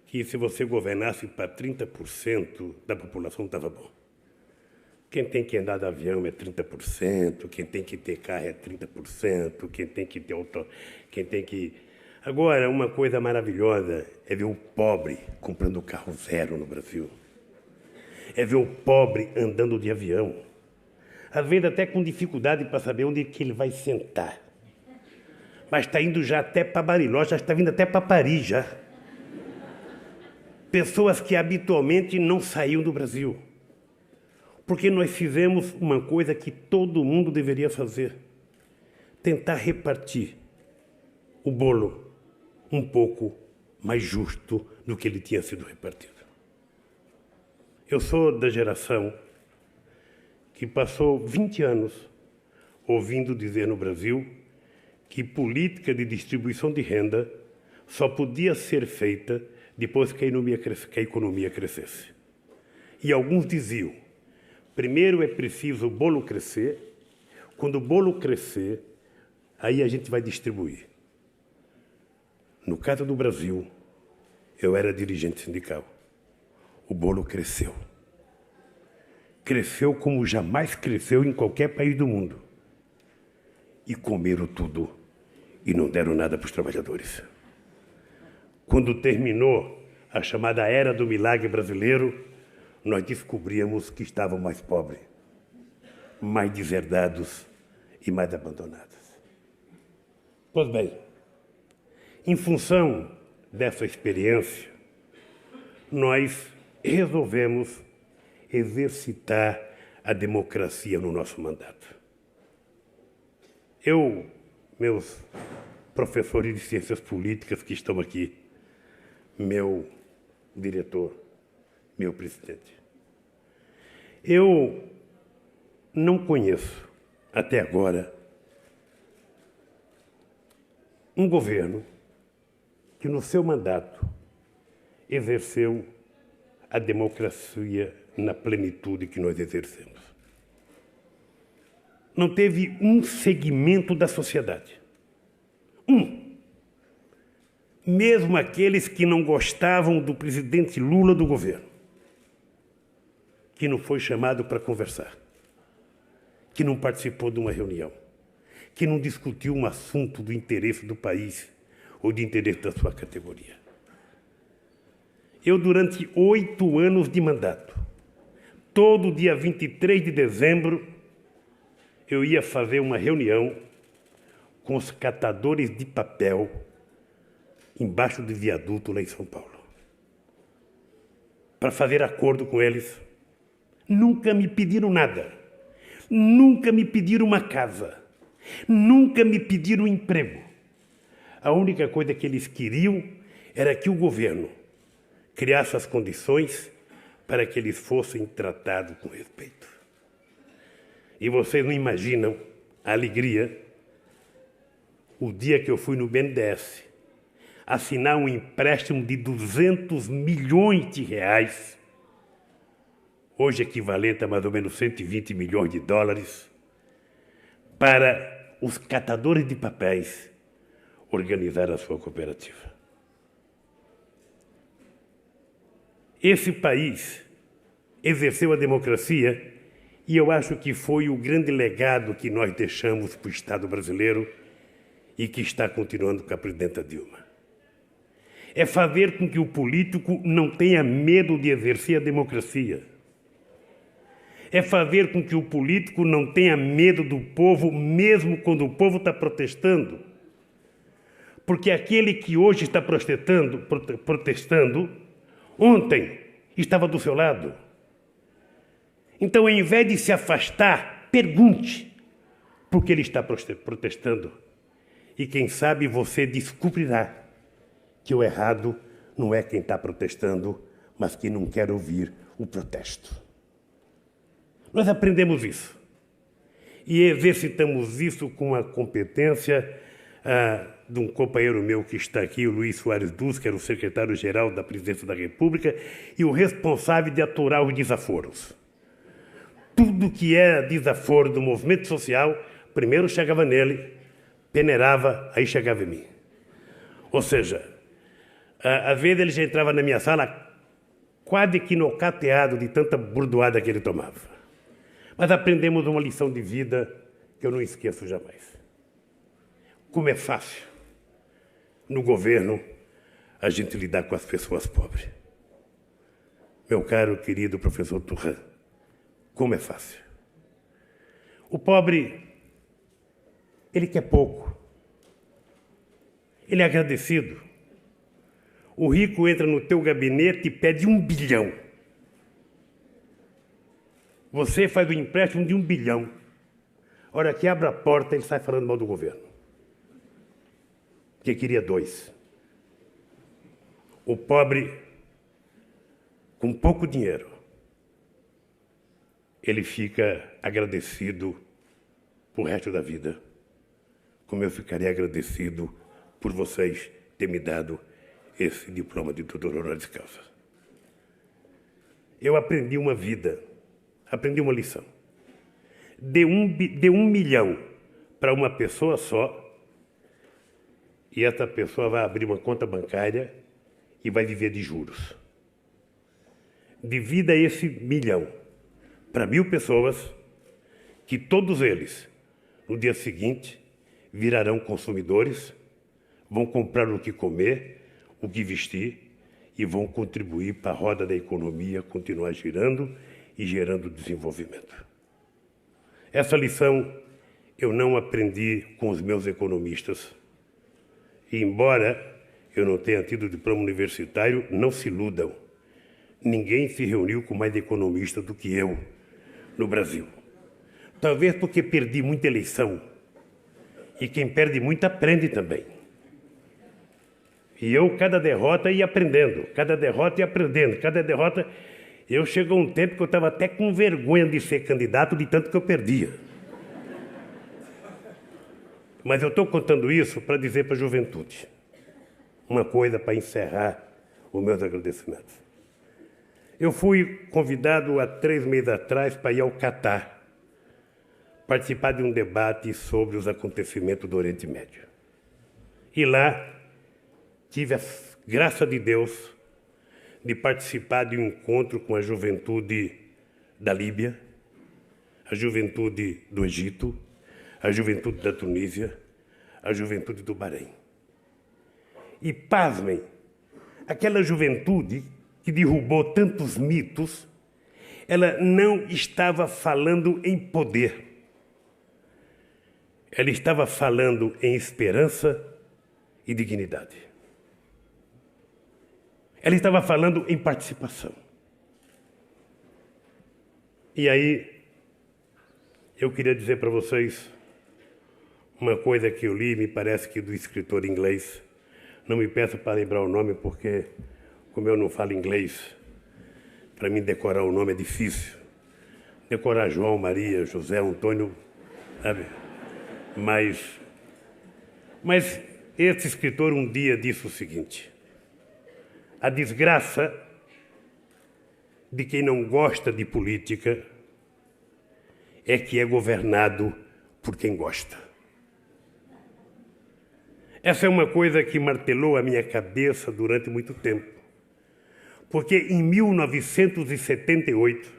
que se você governasse para 30% da população estava bom. Quem tem que andar de avião é 30%, quem tem que ter carro é 30%, quem tem que ter auto... quem tem que... Agora, uma coisa maravilhosa é ver o pobre comprando carro zero no Brasil. É ver o pobre andando de avião. Às vezes até com dificuldade para saber onde que ele vai sentar. Mas está indo já até para Bariloche, já está vindo até para Paris já. Pessoas que habitualmente não saíam do Brasil. Porque nós fizemos uma coisa que todo mundo deveria fazer. Tentar repartir o bolo um pouco mais justo do que ele tinha sido repartido. Eu sou da geração que passou 20 anos ouvindo dizer no Brasil que política de distribuição de renda só podia ser feita depois que a economia crescesse. E alguns diziam, primeiro é preciso o bolo crescer, quando o bolo crescer, aí a gente vai distribuir. No caso do Brasil, eu era dirigente sindical. O bolo cresceu. Cresceu como jamais cresceu em qualquer país do mundo. E comeram tudo e não deram nada para os trabalhadores. Quando terminou a chamada Era do Milagre Brasileiro, nós descobríamos que estavam mais pobres, mais deserdados e mais abandonados. Pois bem, em função dessa experiência, nós resolvemos exercitar a democracia no nosso mandato. Eu, meus professores de ciências políticas que estão aqui, meu diretor, meu presidente, eu não conheço, até agora, um governo que no seu mandato exerceu a democracia na plenitude que nós exercemos. Não teve um segmento da sociedade. Mesmo aqueles que não gostavam do presidente Lula do governo, que não foi chamado para conversar, que não participou de uma reunião, que não discutiu um assunto do interesse do país ou de interesse da sua categoria. Eu, durante 8 anos de mandato, todo dia 23 de dezembro, eu ia fazer uma reunião com os catadores de papel embaixo do viaduto lá em São Paulo, para fazer acordo com eles. Nunca me pediram nada, nunca me pediram uma casa, nunca me pediram um emprego. A única coisa que eles queriam era que o governo criasse as condições para que eles fossem tratados com respeito. E vocês não imaginam a alegria o dia que eu fui no BNDES assinar um empréstimo de 200 milhões de reais, hoje equivalente a mais ou menos 120 milhões de dólares, para os catadores de papéis organizar a sua cooperativa. Esse país exerceu a democracia e eu acho que foi o grande legado que nós deixamos para o Estado brasileiro e que está continuando com a presidenta Dilma. É fazer com que o político não tenha medo de exercer a democracia. É fazer com que o político não tenha medo do povo, mesmo quando o povo está protestando. Porque aquele que hoje está protestando, ontem estava do seu lado. Então, ao invés de se afastar, pergunte por que ele está protestando. E quem sabe você descobrirá que o errado não é quem está protestando, mas quem não quer ouvir o protesto. Nós aprendemos isso. E exercitamos isso com a competência de um companheiro meu que está aqui, o Luiz Soares Duz, que era o secretário-geral da Presidência da República e o responsável de aturar os desaforos. Tudo que é desaforo do movimento social, primeiro chegava nele, peneirava, aí chegava em mim. Ou seja, às vezes ele já entrava na minha sala quase que nocateado de tanta burdoada que ele tomava. Mas aprendemos uma lição de vida que eu não esqueço jamais. Como é fácil, no governo, a gente lidar com as pessoas pobres. Meu caro, querido professor Turhan, como é fácil. O pobre, ele quer pouco. Ele é agradecido. O rico entra no teu gabinete e pede 1 bilhão. Você faz o empréstimo de 1 bilhão. A hora que abre a porta, ele sai falando mal do governo. Porque queria 2. O pobre, com pouco dinheiro, ele fica agradecido pro resto da vida, como eu ficaria agradecido por vocês terem me dado esse diploma de doutor honoris causa. Eu aprendi uma vida, aprendi uma lição. Dê 1 milhão para uma pessoa só e essa pessoa vai abrir uma conta bancária e vai viver de juros. Divida esse 1 milhão para 1.000 pessoas, que todos eles, no dia seguinte, virarão consumidores, vão comprar o que comer, o que vestir e vão contribuir para a roda da economia continuar girando e gerando desenvolvimento. Essa lição eu não aprendi com os meus economistas. E, embora eu não tenha tido diploma universitário, não se iludam. Ninguém se reuniu com mais economista do que eu no Brasil. Talvez porque perdi muita eleição. E quem perde muito aprende também. E eu, cada derrota, ia aprendendo. Cada derrota ia aprendendo. Cada derrota... Eu chegou um tempo que eu estava até com vergonha de ser candidato, de tanto que eu perdia. Mas eu estou contando isso para dizer para a juventude uma coisa para encerrar os meus agradecimentos. Eu fui convidado há 3 meses atrás para ir ao Catar, participar de um debate sobre os acontecimentos do Oriente Médio. E lá tive a graça de Deus de participar de um encontro com a juventude da Líbia, a juventude do Egito, a juventude da Tunísia, a juventude do Bahrein. E, pasmem, aquela juventude que derrubou tantos mitos ela não estava falando em poder. Ela estava falando em esperança e dignidade. Ela estava falando em participação. E aí, eu queria dizer para vocês uma coisa que eu li, me parece que do escritor inglês. Não me peço para lembrar o nome, porque, como eu não falo inglês, para mim decorar o nome é difícil. Decorar João, Maria, José, Antônio, sabe? Mas esse escritor um dia disse o seguinte: a desgraça de quem não gosta de política é que é governado por quem gosta. Essa é uma coisa que martelou a minha cabeça durante muito tempo. Porque em 1978,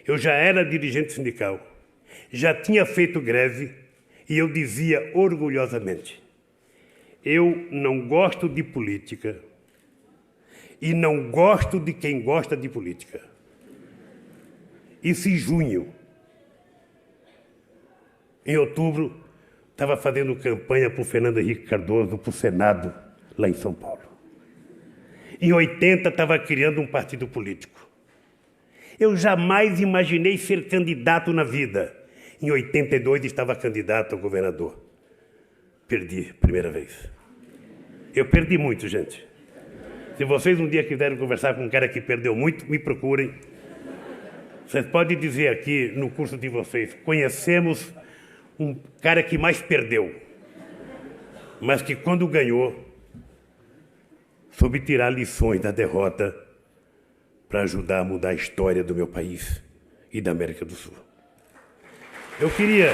eu já era dirigente sindical, já tinha feito greve e eu dizia orgulhosamente: eu não gosto de política e não gosto de quem gosta de política. Isso em junho. Em outubro, estava fazendo campanha para o Fernando Henrique Cardoso, para o Senado, lá em São Paulo. Em 80, estava criando um partido político. Eu jamais imaginei ser candidato na vida. Em 82, estava candidato a governador. Perdi, primeira vez. Eu perdi muito, gente. Se vocês um dia quiserem conversar com um cara que perdeu muito, me procurem. Vocês podem dizer aqui, no curso de vocês, conhecemos um cara que mais perdeu, mas que quando ganhou, soube tirar lições da derrota para ajudar a mudar a história do meu país e da América do Sul. Eu queria...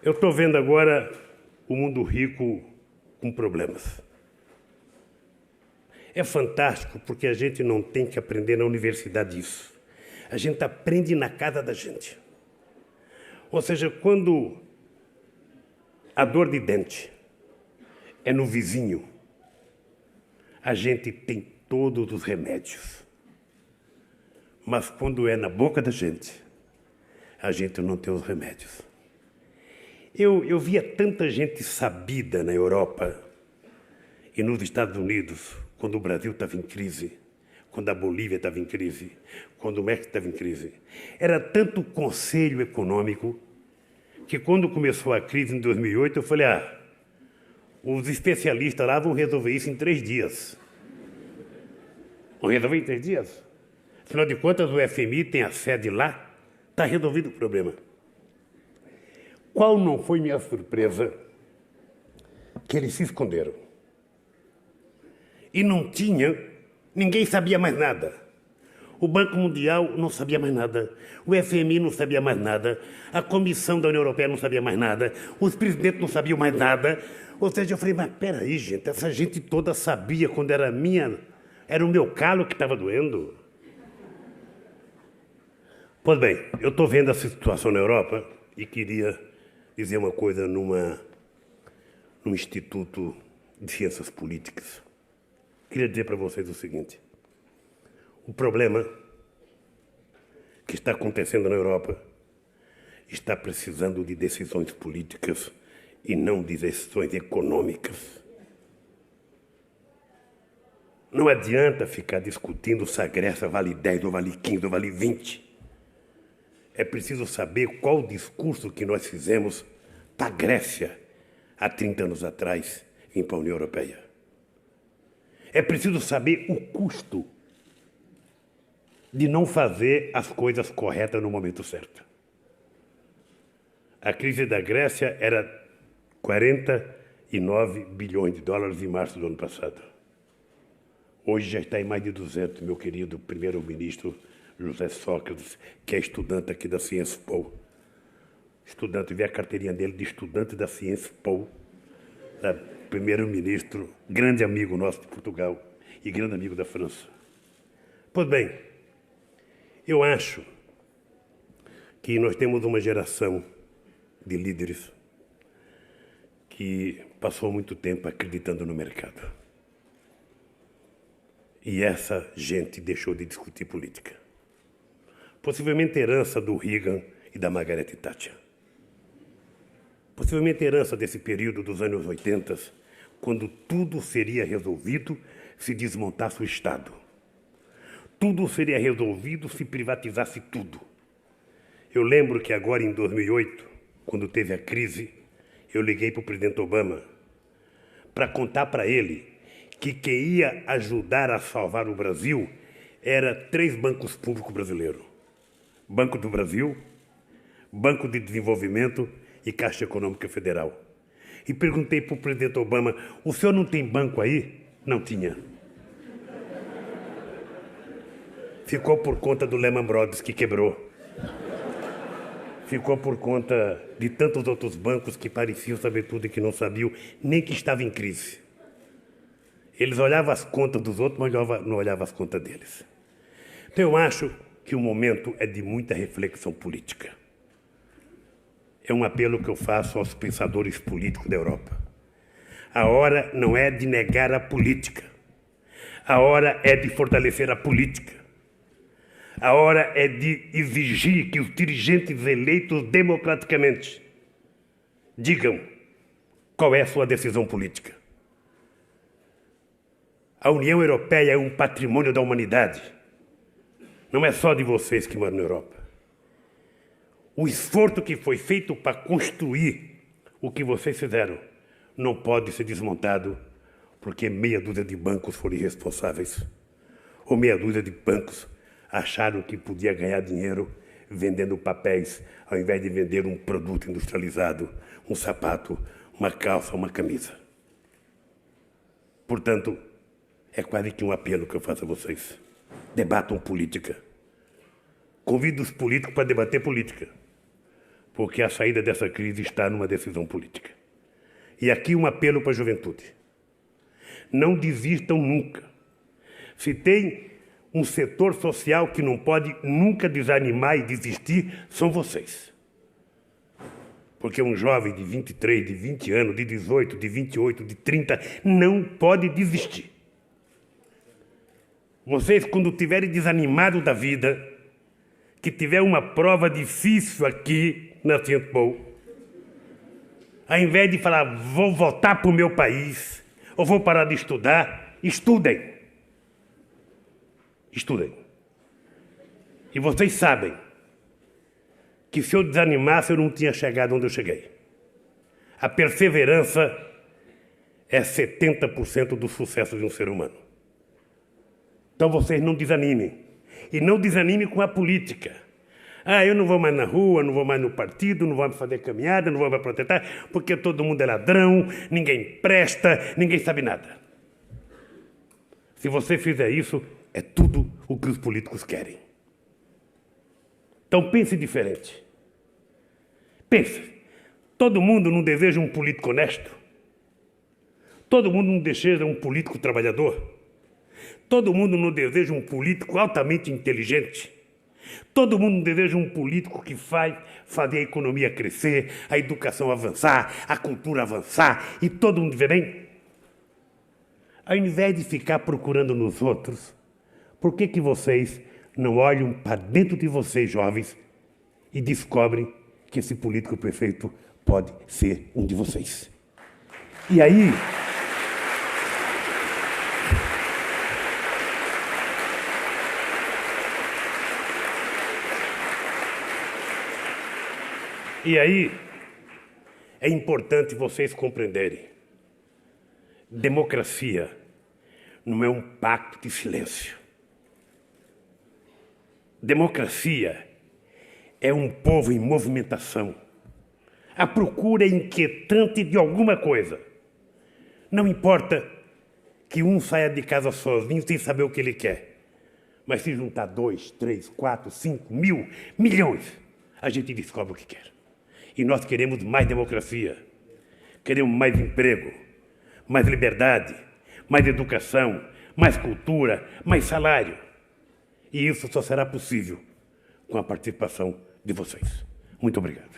Eu estou vendo agora o mundo rico com problemas. É fantástico porque a gente não tem que aprender na universidade isso. A gente aprende na casa da gente. Ou seja, quando a dor de dente é no vizinho, a gente tem todos os remédios. Mas quando é na boca da gente, a gente não tem os remédios. Eu via tanta gente sabida na Europa e nos Estados Unidos, quando o Brasil estava em crise, quando a Bolívia estava em crise, quando o México estava em crise. Era tanto conselho econômico que quando começou a crise em 2008, eu falei, os especialistas lá vão resolver isso em 3 dias. Vão resolver em 3 dias? Afinal de contas, o FMI tem a sede lá, está resolvido o problema. Qual não foi minha surpresa? Que eles se esconderam. E não tinha, ninguém sabia mais nada. O Banco Mundial não sabia mais nada. O FMI não sabia mais nada. A Comissão da União Europeia não sabia mais nada. Os presidentes não sabiam mais nada. Ou seja, eu falei, mas peraí, gente, essa gente toda sabia quando era o meu calo que estava doendo. Pois bem, eu estou vendo essa situação na Europa e queria dizer uma coisa num Instituto de Ciências Políticas. Queria dizer para vocês o seguinte: o problema que está acontecendo na Europa está precisando de decisões políticas e não de decisões econômicas. Não adianta ficar discutindo se a Grécia vale 10, ou vale 15, ou vale 20. É preciso saber qual o discurso que nós fizemos para a Grécia há 30 anos atrás, vir para a União Europeia. É preciso saber o custo de não fazer as coisas corretas no momento certo. A crise da Grécia era 49 bilhões de dólares em março do ano passado. Hoje já está em mais de 200, meu querido primeiro-ministro José Sócrates, que é estudante aqui da Ciência Po. Estudante, vê a carteirinha dele de estudante da Ciência Po. Primeiro-ministro, grande amigo nosso de Portugal e grande amigo da França. Pois bem, eu acho que nós temos uma geração de líderes que passou muito tempo acreditando no mercado. E essa gente deixou de discutir política. Possivelmente herança do Reagan e da Margaret Thatcher. Possivelmente herança desse período dos anos 80, quando tudo seria resolvido se desmontasse o Estado. Tudo seria resolvido se privatizasse tudo. Eu lembro que agora, em 2008, quando teve a crise, eu liguei para o presidente Obama para contar para ele que quem ia ajudar a salvar o Brasil era 3 bancos públicos brasileiros. Banco do Brasil, Banco de Desenvolvimento e Caixa Econômica Federal. E perguntei para o presidente Obama, o senhor não tem banco aí? Não tinha. Ficou por conta do Lehman Brothers, que quebrou. Ficou por conta de tantos outros bancos que pareciam saber tudo e que não sabiam, nem que estava em crise. Eles olhavam as contas dos outros, mas não olhavam as contas deles. Então eu acho que o momento é de muita reflexão política. É um apelo que eu faço aos pensadores políticos da Europa. A hora não é de negar a política. A hora é de fortalecer a política. A hora é de exigir que os dirigentes eleitos democraticamente digam qual é a sua decisão política. A União Europeia é um patrimônio da humanidade. Não é só de vocês que moram na Europa. O esforço que foi feito para construir o que vocês fizeram não pode ser desmontado porque meia dúzia de bancos foram irresponsáveis. Ou meia dúzia de bancos acharam que podia ganhar dinheiro vendendo papéis, ao invés de vender um produto industrializado, um sapato, uma calça, uma camisa. Portanto, é quase que um apelo que eu faço a vocês. Debatam política. Convido os políticos para debater política, porque a saída dessa crise está numa decisão política. E aqui um apelo para a juventude. Não desistam nunca. Se tem um setor social que não pode nunca desanimar e desistir, são vocês. Porque um jovem de 23, de 20 anos, de 18, de 28, de 30, não pode desistir. Vocês, quando estiverem desanimados da vida, que tiver uma prova difícil aqui na Cientpol, ao invés de falar, vou voltar para o meu país, ou vou parar de estudar, estudem. Estudem. E vocês sabem que se eu desanimasse, eu não tinha chegado onde eu cheguei. A perseverança é 70% do sucesso de um ser humano. Então vocês não desanimem. E não desanimem com a política. Eu não vou mais na rua, não vou mais no partido, não vou mais fazer caminhada, não vou mais protestar, porque todo mundo é ladrão, ninguém presta, ninguém sabe nada. Se você fizer isso, é tudo o que os políticos querem. Então pense diferente. Pense. Todo mundo não deseja um político honesto? Todo mundo não deseja um político trabalhador? Todo mundo não deseja um político altamente inteligente? Todo mundo deseja um político que faz fazer a economia crescer, a educação avançar, a cultura avançar e todo mundo viver bem? Ao invés de ficar procurando nos outros, por que vocês não olham para dentro de vocês, jovens, e descobrem que esse político perfeito pode ser um de vocês? E aí... é importante vocês compreenderem. Democracia não é um pacto de silêncio. Democracia é um povo em movimentação. A procura é inquietante de alguma coisa. Não importa que um saia de casa sozinho sem saber o que ele quer. Mas se juntar 2, 3, 4, 5, 1000, milhões, a gente descobre o que quer. E nós queremos mais democracia. Queremos mais emprego, mais liberdade, mais educação, mais cultura, mais salário. E isso só será possível com a participação de vocês. Muito obrigado.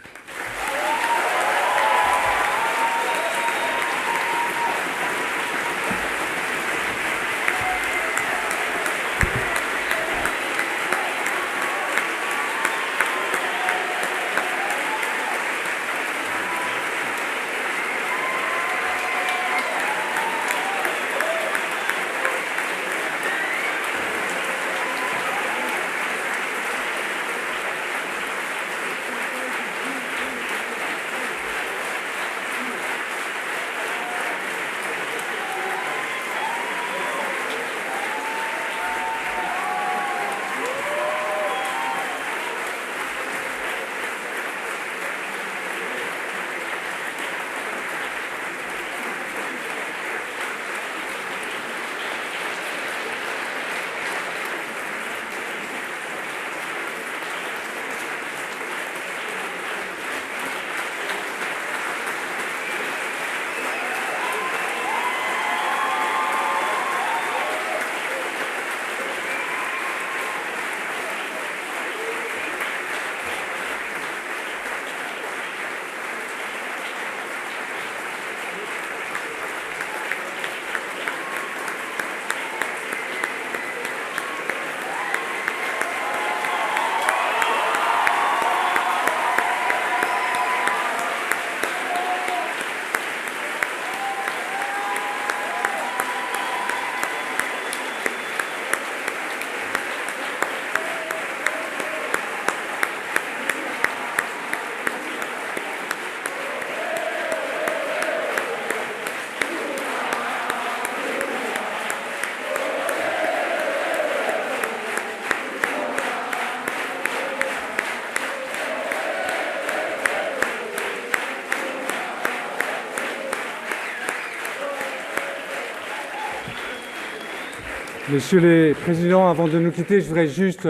Messieurs les présidents, avant de nous quitter, je voudrais juste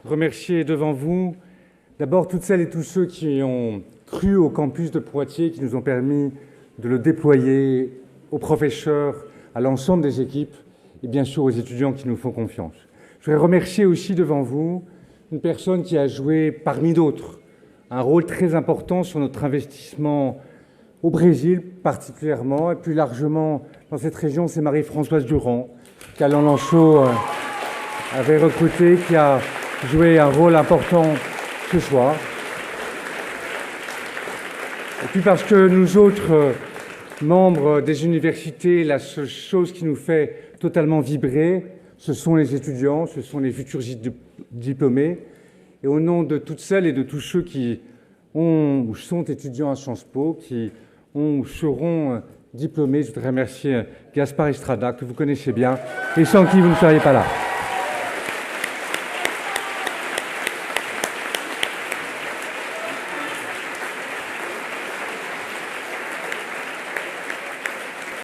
remercier devant vous d'abord toutes celles et tous ceux qui ont cru au campus de Poitiers, qui nous ont permis de le déployer aux professeurs, à l'ensemble des équipes et bien sûr aux étudiants qui nous font confiance. Je voudrais remercier aussi devant vous une personne qui a joué parmi d'autres un rôle très important sur notre investissement au Brésil particulièrement et plus largement dans cette région, c'est Marie-Françoise Durand, qu'Alain Lanchot avait recruté, qui a joué un rôle important ce soir. Et puis parce que nous autres, membres des universités, la seule chose qui nous fait totalement vibrer, ce sont les étudiants, ce sont les futurs diplômés. Et au nom de toutes celles et de tous ceux qui ont ou sont étudiants à Sciences Po, qui ont ou seront diplômés, je voudrais remercier Gaspard Estrada, que vous connaissez bien, et sans qui vous ne seriez pas là.